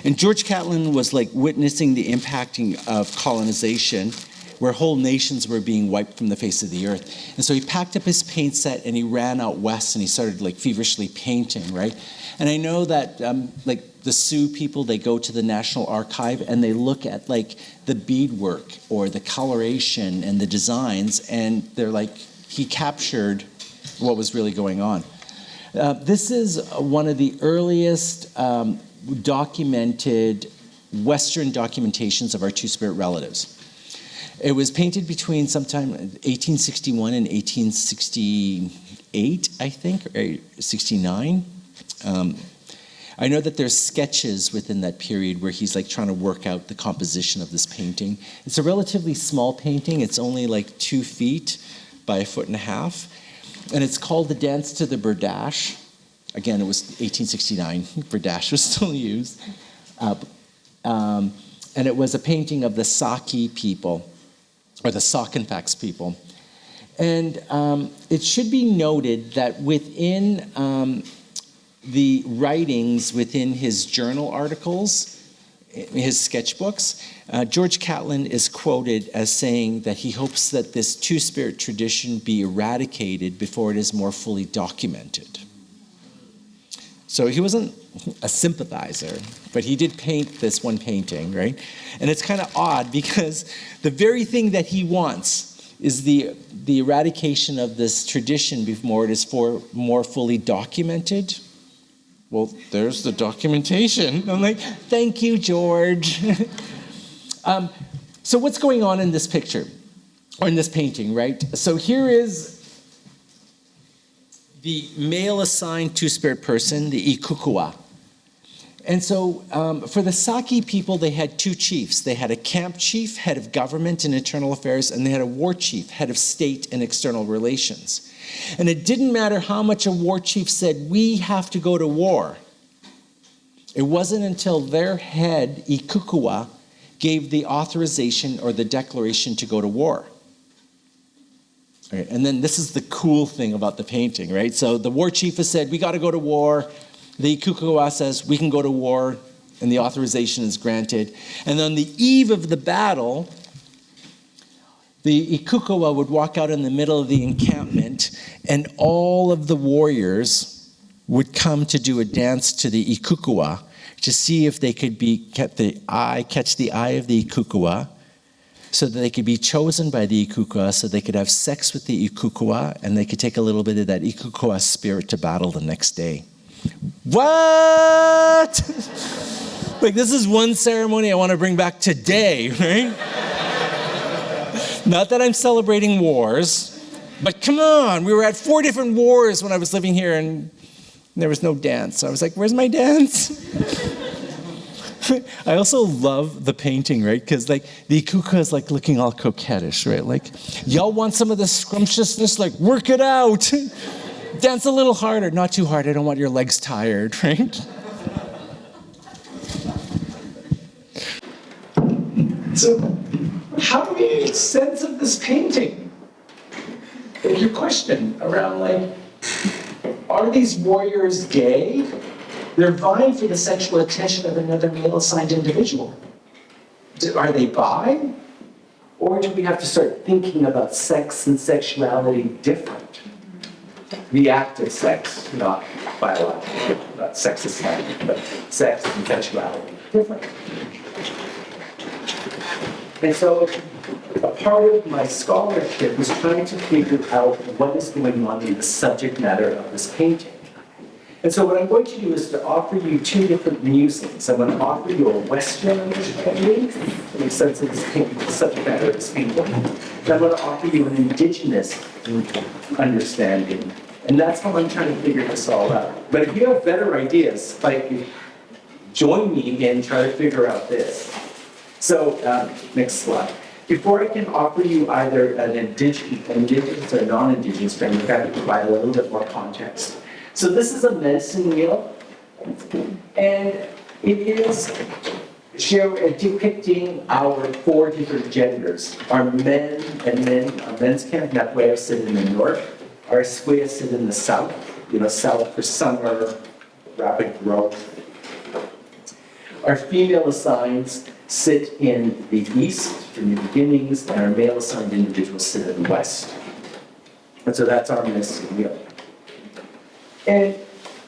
Speaker 3: And George Catlin was witnessing the impacting of colonization, where whole nations were being wiped from the face of the earth. And so he packed up his paint set and he ran out west and he started feverishly painting, right? And I know that the Sioux people, they go to the National Archive and they look at the beadwork or the coloration and the designs, and they're he captured what was really going on. This is one of the earliest documented Western documentations of our two-spirit relatives. It was painted between sometime 1861 and 1868, I think, or 69. I know that there's sketches within that period where he's trying to work out the composition of this painting. It's a relatively small painting. It's only 2 feet by 1.5 feet. And it's called The Dance to the Berdache. Again, it was 1869. Berdache was still used. And it was a painting of the Saki people, or the Saukenfax people. And it should be noted that within the writings within his journal articles, his sketchbooks, George Catlin is quoted as saying that he hopes that this two-spirit tradition be eradicated before it is more fully documented. So he wasn't a sympathizer, but he did paint this one painting, right? And it's kind of odd because the very thing that he wants is the eradication of this tradition before it is more fully documented. Well, there's the documentation. I'm thank you, George. So what's going on in this picture, or in this painting, right? So here is the male-assigned two-spirit person, the Ikukua. And so for the Saki people, they had 2 chiefs. They had a camp chief, head of government and internal affairs, and they had a war chief, head of state and external relations. And it didn't matter how much a war chief said, we have to go to war. It wasn't until their head, Ikukua, gave the authorization or the declaration to go to war. Right, and then this is the cool thing about the painting, right? So the war chief has said, we got to go to war. The Ikukuwa says, we can go to war, and the authorization is granted. And on the eve of the battle, the Ikukuwa would walk out in the middle of the encampment, and all of the warriors would come to do a dance to the Ikukuwa to see if they could catch the eye of the Ikukuwa, so that they could be chosen by the Ikukuwa, so they could have sex with the Ikukuwa, and they could take a little bit of that Ikukuwa spirit to battle the next day. What? Like, this is one ceremony I want to bring back today, right? Not that I'm celebrating wars, but come on, we were at 4 different wars when I was living here, and there was no dance. So I was like, where's my dance? I also love the painting, right? Because like the Ikukuwa is like looking all coquettish, right? Like, y'all want some of the scrumptiousness? Like, work it out. Dance a little harder, not too hard. I don't want your legs tired, right?
Speaker 8: So, how do we make sense of this painting? Like your question around like, are these warriors gay? They're vying for the sexual attention of another male-assigned individual. Are they bi? Or do we have to start thinking about sex and sexuality different? The act of sex, not biological, not sex assigned, but sex and sexuality different. And so a part of my scholarship was trying to figure out what is going on in the subject matter of this painting. And so what I'm going to do is to offer you 2 different musings. I'm going to offer you a Western understanding, in the sense of this painting, the subject matter of this painting. And I'm going to offer you an indigenous understanding. And that's how I'm trying to figure this all out. But if you have better ideas, like, join me in trying to figure out this. So, next slide. Before I can offer you either an indigenous or non-indigenous framework, I have to provide a little bit more context. So this is a medicine wheel, and it is depicting our 4 different genders. Our men and men, our men's camp, Napueo sit in the north, our Esquia sit in the south, south for summer, rapid growth. Our female assigns sit in the east for new beginnings, and our male assigned individuals sit in the west. And so that's our medicine wheel. And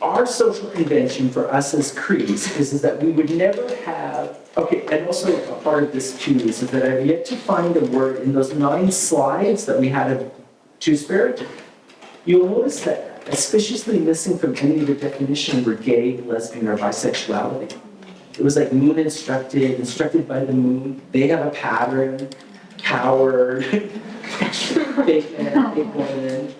Speaker 8: our social convention for us as Crees is that we would never have, and also a part of this too is that I've yet to find a word in those 9 slides that we had of Two-Spirit. You'll notice that auspiciously missing from any of the definition were gay, lesbian, or bisexuality. It was like moon instructed by the moon. They have a pattern, coward, fake man, fake woman.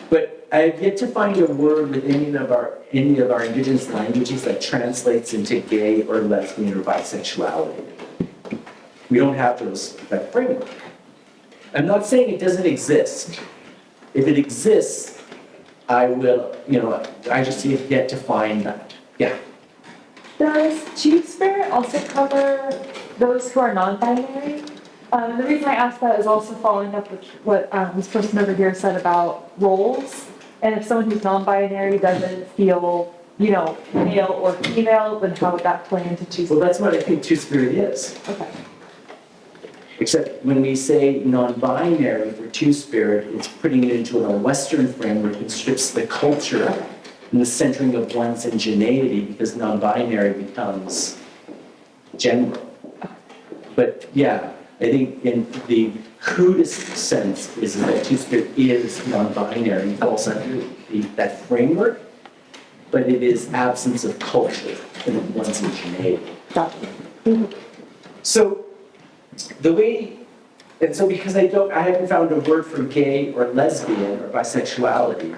Speaker 8: But I have yet to find a word with any of our indigenous languages that translates into gay or lesbian or bisexuality. We don't have that framework. I'm not saying it doesn't exist. If it exists, I will, I just have yet to find that. Yeah.
Speaker 4: Does Two-Spirit also cover those who are non-binary? The reason I ask that is also following up with what this person over here said about roles. And if someone who's non-binary doesn't feel, male or female, then how would that play into Two-Spirit?
Speaker 8: Well, that's what I think Two-Spirit is.
Speaker 4: Okay.
Speaker 8: Except when we say non-binary for Two-Spirit, it's putting it into a Western framework and strips the culture and the centering of one's ingenuity, because non-binary becomes general. But yeah, I think in the crudest sense is that Two-Spirit is non-binary, falls under that framework, but it is absence of culture and one's ingenuity. So because I haven't found a word for gay or lesbian or bisexuality,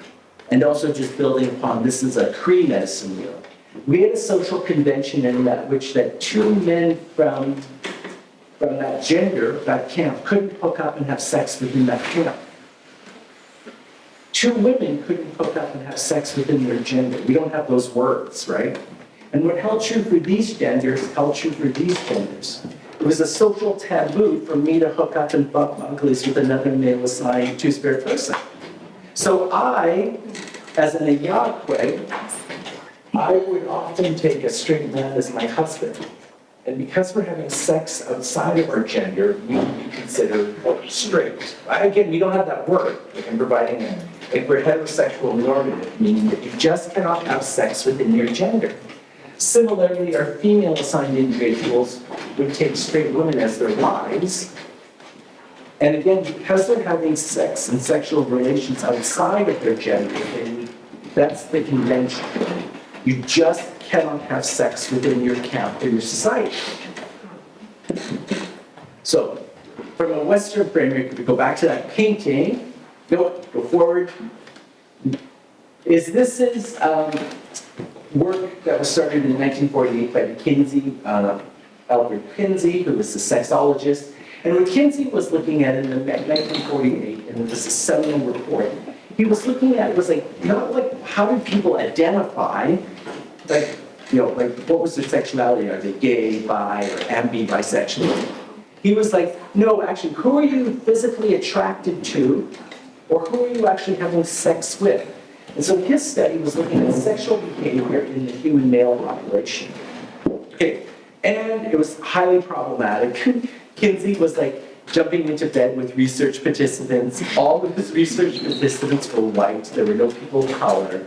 Speaker 8: and also just building upon this is a Cree medicine wheel. We had a social convention in which 2 men from that gender, that camp, couldn't hook up and have sex within that camp. 2 women couldn't hook up and have sex within their gender. We don't have those words, right? And what held true for these genders held true for these genders. It was a social taboo for me to hook up and bump uglies with another male assigned two-spirit person. So I, as an Yahweh, I would often take a straight man as my husband. And because we're having sex outside of our gender, we would be considered straight. Again, we don't have that word. I'm providing it. Like we're heterosexual normative, meaning that you just cannot have sex within your gender. Similarly, our female assigned individuals would take straight women as their wives. And again, because they're having sex and sexual relations outside of their gender, that's the convention. You just cannot have sex within your camp or your society. So, from a Western framework, if we go back to that painting, go forward. This is work that was started in 1948 by McKinsey, Albert Kinsey, who was a sexologist. And what Kinsey was looking at in 1948, and it was a seminal report, he was looking at, it was like, not like, how did people identify, like, what was their sexuality? Are they gay, bi, or ambi-bisexual? He was like, no, actually, who are you physically attracted to, or who are you actually having sex with? And so his study was looking at sexual behavior in the human male population. Okay, and it was highly problematic. Kinsey was like jumping into bed with research participants. All of his research participants were white. There were no people of color.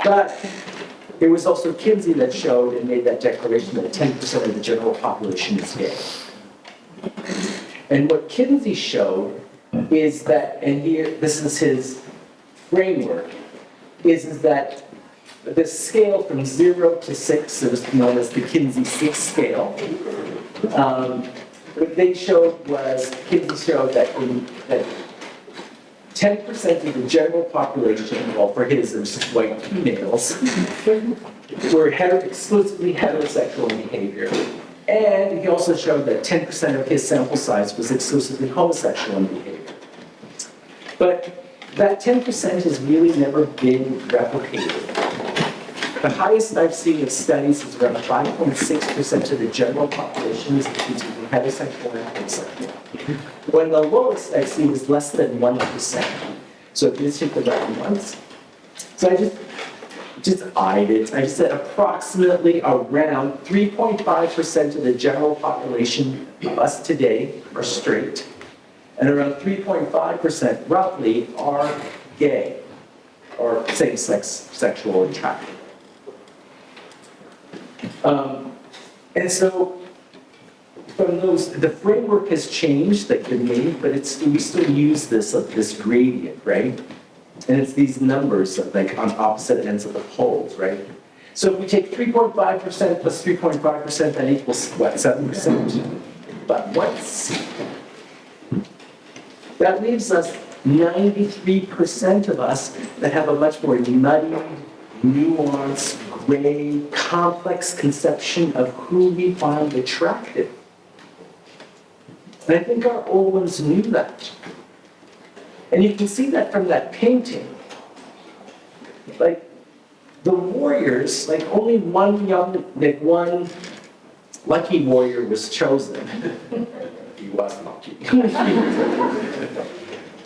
Speaker 8: But it was also Kinsey that showed and made that declaration that 10% of the general population is gay. And what Kinsey showed is that, and here, this is his framework, is that the scale from 0 to 6, it was known as the Kinsey 6 scale. What they showed was, Kinsey showed that 10% of the general population, well, for his, it was white females, were exclusively heterosexual in behavior. And he also showed that 10% of his sample size was exclusively homosexual in behavior. But that 10% has really never been replicated. The highest I've seen of studies is around 5.6% of the general population is between heterosexual and homosexual. When the lowest I've seen is less than 1%. So if you just hit the button once. So I just eyed it. I just said approximately around 3.5% of the general population of us today are straight. And around 3.5% roughly are gay or same-sex sexual attraction. And so from those, the framework has changed, like the name, but we still use this gradient, right? And it's these numbers like on opposite ends of the poles, right? So if we take 3.5% plus 3.5%, that equals what, 7%? But that leaves us 93% of us that have a much more muddy, nuanced, gray, complex conception of who we find attractive. And I think our old ones knew that. And you can see that from that painting. Like, the warriors, like only one lucky warrior was chosen. He was lucky.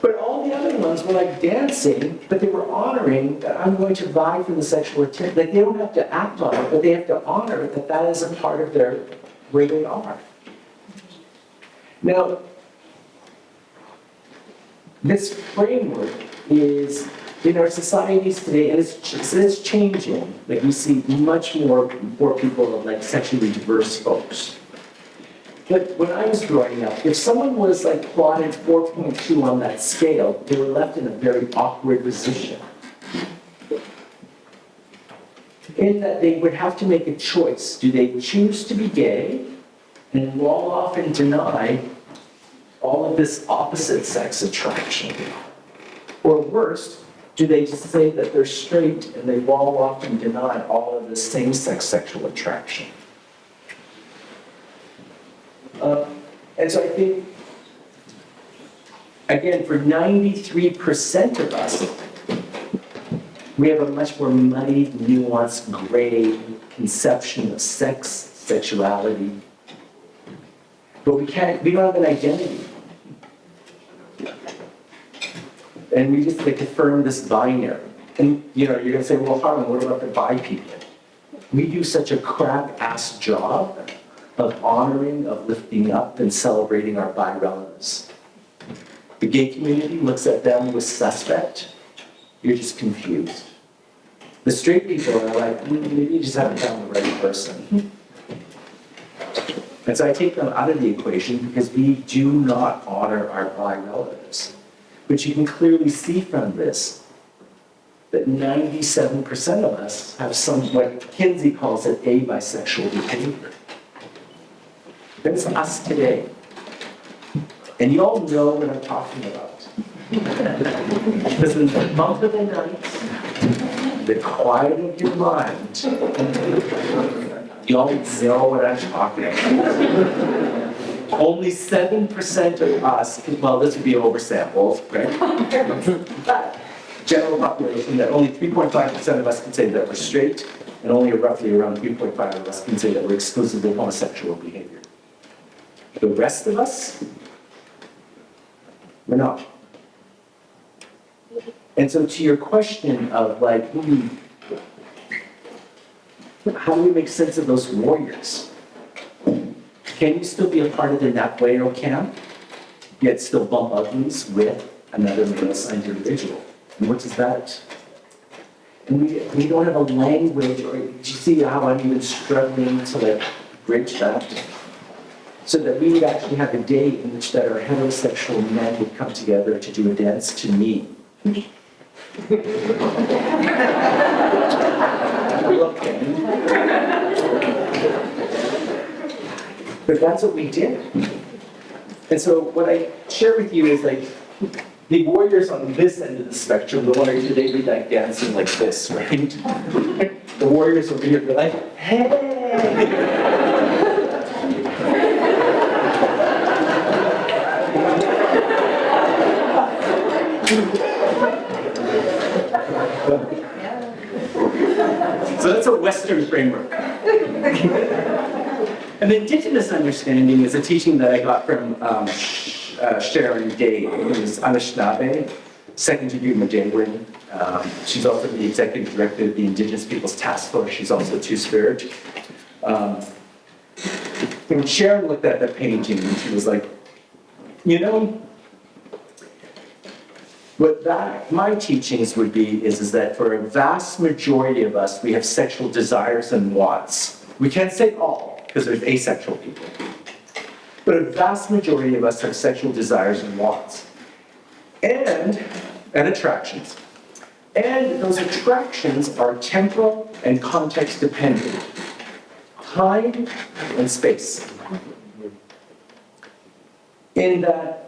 Speaker 8: But all the other ones were like dancing, but they were honoring that I'm going to vie for the sexual attention. Like they don't have to act on it, but they have to honor that that is a part of where they are. Now, this framework is in our societies today, and it's changing. Like we see much more people of like sexually diverse folks. But when I was growing up, if someone was like plotted 4.2 on that scale, they were left in a very awkward position. In that they would have to make a choice. Do they choose to be gay and wall off and deny all of this opposite sex attraction? Or worse, do they just say that they're straight and they wall off and deny all of this same-sex sexual attraction? And so I think, again, for 93% of us, we have a much more muddy, nuanced, gray conception of sex, sexuality. But we don't have an identity. And we just like affirm this binary. And you're gonna say, well, Harlan, what about the bi people? We do such a crap-ass job of honoring, of lifting up, and celebrating our bi relatives. The gay community looks at them with suspect. You're just confused. The straight people are like, maybe you just haven't found the right person. And so I take them out of the equation because we do not honor our bi relatives. But you can clearly see from this that 97% of us have some, what Kinsey calls it, abisexual behavior. That's us today. And you all know what I'm talking about. Because in the multiple nights, the quiet of your mind, you all know what I'm talking about. Only 7% of us, well, this would be oversampled, right? But general population, that only 3.5% of us can say that we're straight, and only roughly around 3.5 of us can say that we're exclusively homosexual behavior. The rest of us, we're not. And so to your question of like, how do we make sense of those warriors? Can you still be a part of the NAFS camp, yet still bump uglies with another male-assigned individual? And what is that? And we don't have a language, or do you see how I'm even struggling to like bridge that? So that we would actually have a day in which that our heterosexual men would come together to do a dance to me. But that's what we did. And so what I share with you is like, the warriors on this end of the spectrum, the one who today be like dancing like this, right? The warriors over here be like, hey! So that's a Western framework. And the indigenous understanding is a teaching that I got from Sharon Day, who is Anishinaabe, second-degree Majangwan. She's also the executive director of the Indigenous Peoples Task Force. She's also Two-Spirit. When Sharon looked at that painting, she was like, what my teachings would be is that for a vast majority of us, we have sexual desires and wants. We can't say all, because there's asexual people. But a vast majority of us have sexual desires and wants. And attractions. And those attractions are temporal and context dependent. Time and space. In that,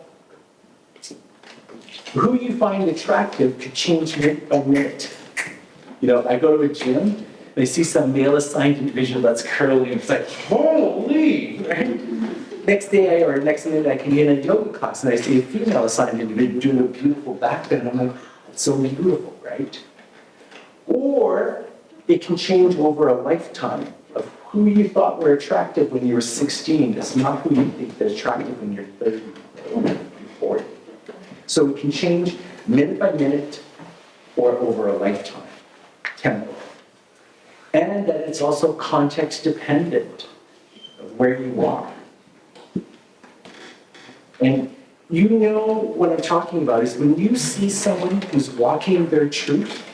Speaker 8: who you find attractive could change minute by minute. I go to a gym, and I see some male-assigned individual that's curly, and it's like, holy, right? Next minute I can be in a yoga class, and I see a female-assigned individual doing a beautiful back bend, and I'm like, it's so beautiful, right? Or it can change over a lifetime of who you thought were attractive when you were 16 is not who you think is attractive when you're 30 or 40. So it can change minute by minute or over a lifetime, tempo. And that it's also context dependent of where you are. And you know what I'm talking about is when you see someone who's walking their truth,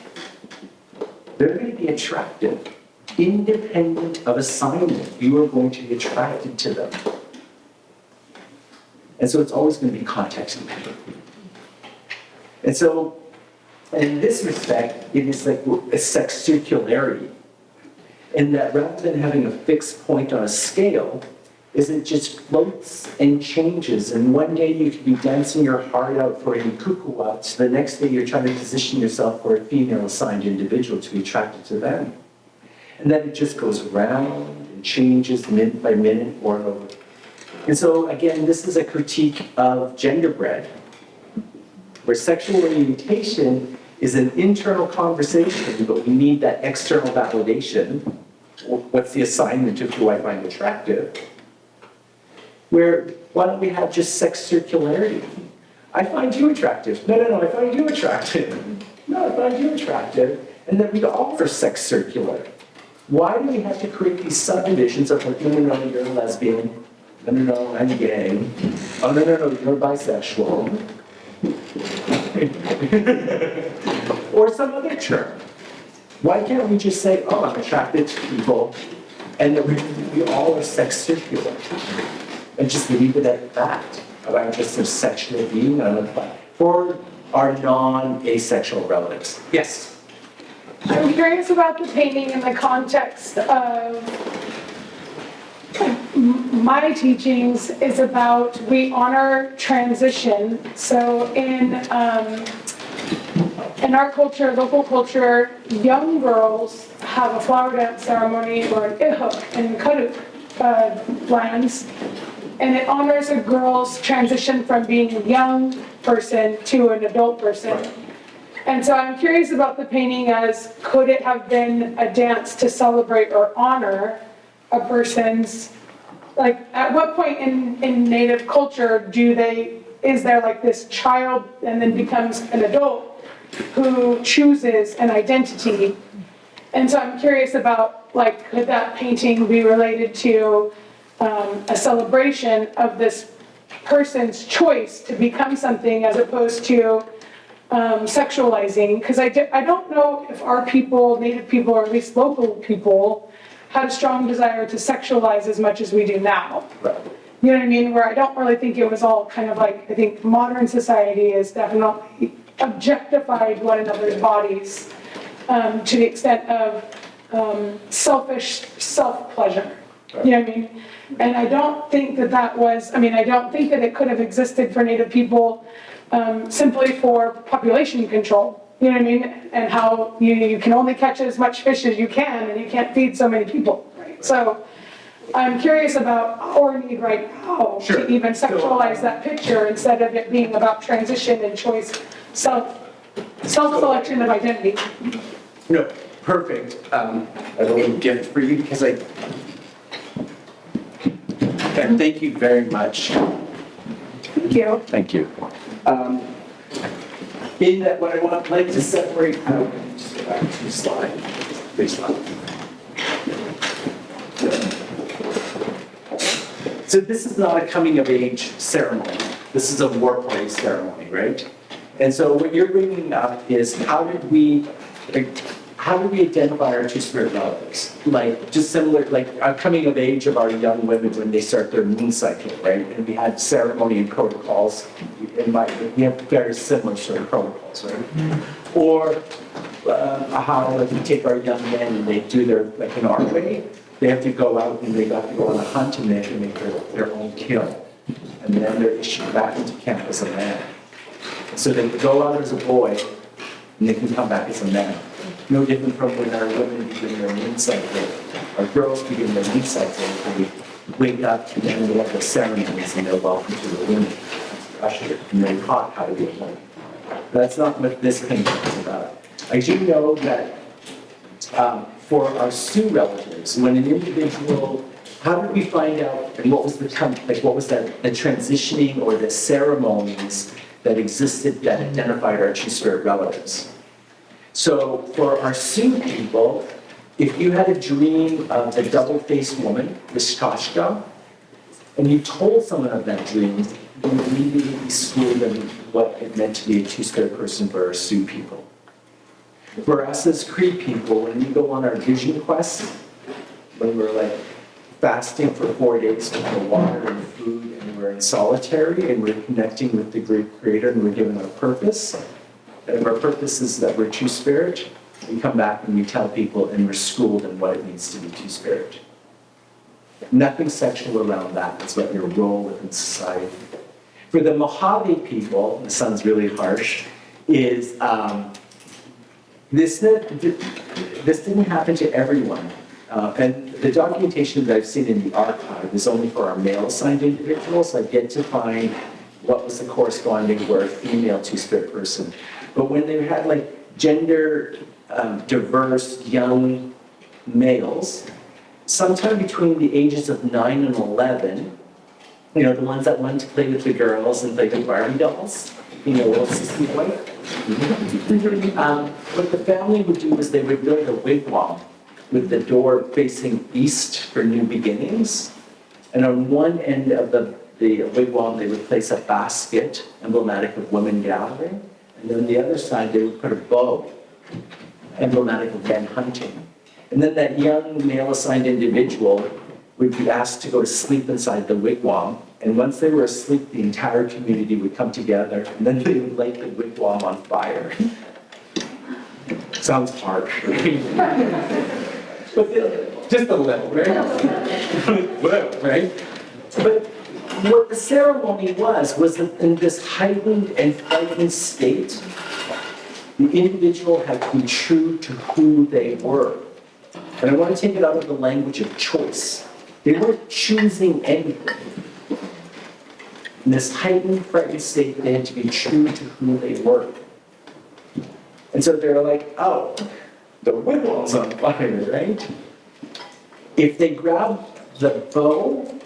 Speaker 8: they're going to be attractive. Independent of assignment, you are going to be attracted to them. And so it's always going to be context dependent. And so, in this respect, it is like a sex circularity. In that rather than having a fixed point on a scale, is it just floats and changes. And one day you could be dancing your heart out for a kukua, so the next day you're trying to position yourself for a female-assigned individual to be attracted to them. And then it just goes round and changes minute by minute or over. And so, again, this is a critique of genderbread, where sexual orientation is an internal conversation, but we need that external validation. What's the assignment of who I find attractive? where why don't we have just sex circularity? I find you attractive. No, I find you attractive. No, I find you attractive. And then we all are sex circular. Why do we have to create these subdivisions of like, no, you're a lesbian. No, I'm gay. Oh, no, you're bisexual. Or some other term. Why can't we just say, oh, I'm attracted to people, and that we all are sex circular, and just leave it at that, about just a sexual being on the planet, for our non-asexual relatives? Yes?
Speaker 9: I'm curious about the painting in the context of my teachings is about we honor transition. So in our culture, local culture, young girls have a flower dance ceremony or an ihuk in Karuk lands, and it honors a girl's transition from being a young person to an adult person. And so I'm curious about the painting as, could it have been a dance to celebrate or honor a person's, like, at what point in Native culture is there like this child and then becomes an adult who chooses an identity? And so I'm curious about, like, could that painting be related to a celebration of this person's choice to become something as opposed to sexualizing? Because I don't know if our people, Native people, or at least local people, had a strong desire to sexualize as much as we do now. You know what I mean? Where I don't really think it was all kind of like, I think modern society has definitely objectified one another's bodies to the extent of selfish self-pleasure. You know what I mean? And I don't think that was, I don't think that it could have existed for Native people simply for population control. You know what I mean? And how you can only catch as much fish as you can, and you can't feed so many people, right? So I'm curious about our need right now to even sexualize that picture instead of it being about transition and choice, self-selection of identity.
Speaker 8: No, perfect. I have a little gift for you because and thank you very much.
Speaker 9: Thank you.
Speaker 8: Thank you. In that, what I would like to separate out, just go back to the slide, baseline. So this is not a coming of age ceremony. This is a war party ceremony, right? And so what you're bringing up is how did we identify our two-spirit relatives? Like, just similar, like a coming of age of our young women when they start their moon cycle, right? And we had ceremony and protocols. We have very similar sort of protocols, right? Or how like, we take our young men and they do their, like in our way, they have to go out and they have to go on a hunt and they have to make their own kill. And then they're issued back into camp as a man. So they go out as a boy and they can come back as a man. No different from when our women begin their moon cycle, our girls begin their moon cycle, and we wake up and then we have the ceremonies and they're welcome to the women, ushered, and they're taught how to be a woman. That's not what this painting is about. I do know that for our Sioux relatives, when an individual, how did we find out, and what was the transitioning or the ceremonies that existed that identified our two-spirit relatives? So for our Sioux people, if you had a dream of a double-faced woman, Wishkashka, and you told someone of that dream, you immediately schooled them what it meant to be a two-spirit person for our Sioux people. For us as Cree people, when we go on our vision quest, when we're like fasting for 4 days for water and food, and we're in solitary, and we're connecting with the great creator, and we're given our purpose, and if our purpose is that we're two-spirit, we come back and we tell people and we're schooled in what it means to be two-spirit. Nothing sexual around that. It's what your role within society. For the Mojave people, this sounds really harsh, is this didn't happen to everyone. And the documentation that I've seen in the archive is only for our male-assigned individuals. I get to find what was the corresponding for a female two-spirit person. But when they had like gender diverse young males, sometime between the ages of 9 and 11, You know, the ones that wanted to play with the girls and play with Barbie dolls. You know, little sissy boy. What the family would do is they would build a wigwam with the door facing east for new beginnings. And on one end of the wigwam, they would place a basket emblematic of women gathering. And then on the other side, they would put a bow emblematic of men hunting. And then that young male-assigned individual would be asked to go to sleep inside the wigwam. And once they were asleep, the entire community would come together, and then they would light the wigwam on fire. Sounds harsh, but just a little, right? Whatever, right? But what the ceremony was that in this heightened and frightened state, the individual had to be true to who they were. And I want to take it out of the language of choice. They weren't choosing anything. In this heightened, frightened state, they had to be true to who they were. And so they're like, oh, the wigwam's on fire, right? If they grabbed the bow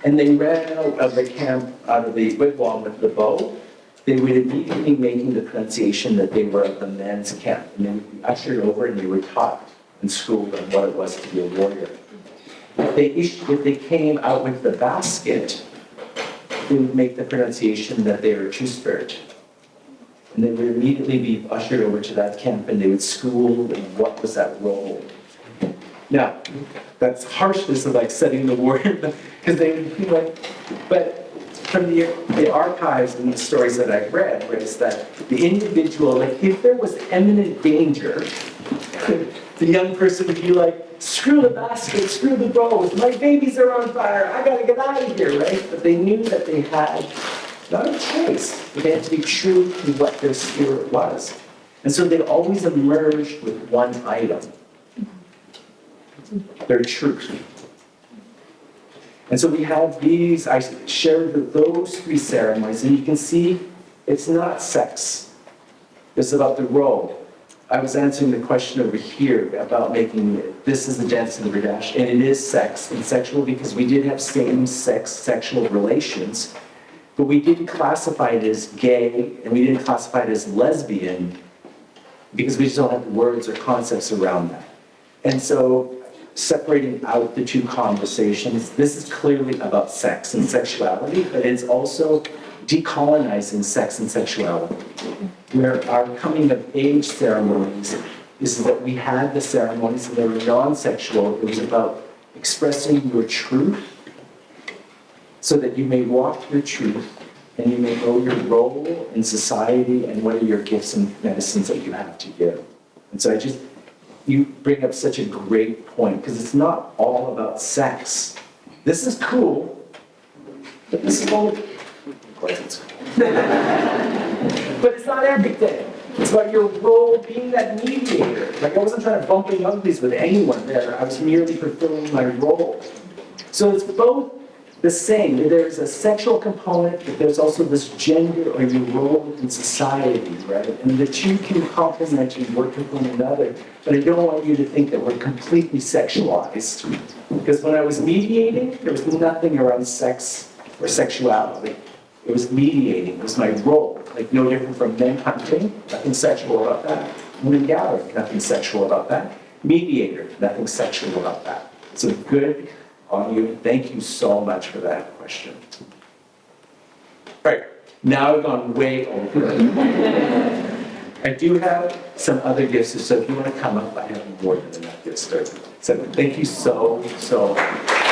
Speaker 8: and they ran out of the camp, out of the wigwam with the bow, they would immediately be making the pronunciation that they were of the men's camp. And they would be ushered over and they were taught and schooled on what it was to be a warrior. If they came out with the basket, they would make the pronunciation that they were a Two-Spirit. And they would immediately be ushered over to that camp and they would school in what was that role. Now, that's harshness of like setting the word, because they would be like, but from the archives and the stories that I've read, is that the individual, like if there was imminent danger, the young person would be like, screw the basket, screw the bow, my babies are on fire, I gotta get out of here, right? But they knew that they had not a choice, but they had to be true to what their spirit was. And so they always emerged with one item, their truth. And so we have these, I shared those three ceremonies, and you can see it's not sex. It's about the role. I was answering the question over here about making, this is the dance of the Radash, and it is sex and sexual because we did have same-sex sexual relations, but we didn't classify it as gay, and we didn't classify it as lesbian because we just don't have the words or concepts around that. And so separating out the two conversations, this is clearly about sex and sexuality, but it's also decolonizing sex and sexuality. Where our coming of age ceremonies is that we had the ceremonies and they were non-sexual. It was about expressing your truth so that you may walk your truth and you may know your role in society and what are your gifts and medicines that you have to give. And so you bring up such a great point because it's not all about sex. This is cool, but this is only, of course it's cool. But it's not everything. It's about your role being that mediator. Like I wasn't trying to bump uglies with anyone there. I was merely fulfilling my role. So it's both the same. There's a sexual component, but there's also this gender or your role in society, right? And the two can complement and work with one another. But I don't want you to think that we're completely sexualized. Because when I was mediating, there was nothing around sex or sexuality. It was mediating, it was my role. Like no different from men hunting, nothing sexual about that. Women gathering, nothing sexual about that. Mediator, nothing sexual about that. So good on you. Thank you so much for that question. All right, now I've gone way over. I do have some other gifts, so if you want to come up, I have more than enough gifts. So thank you so much.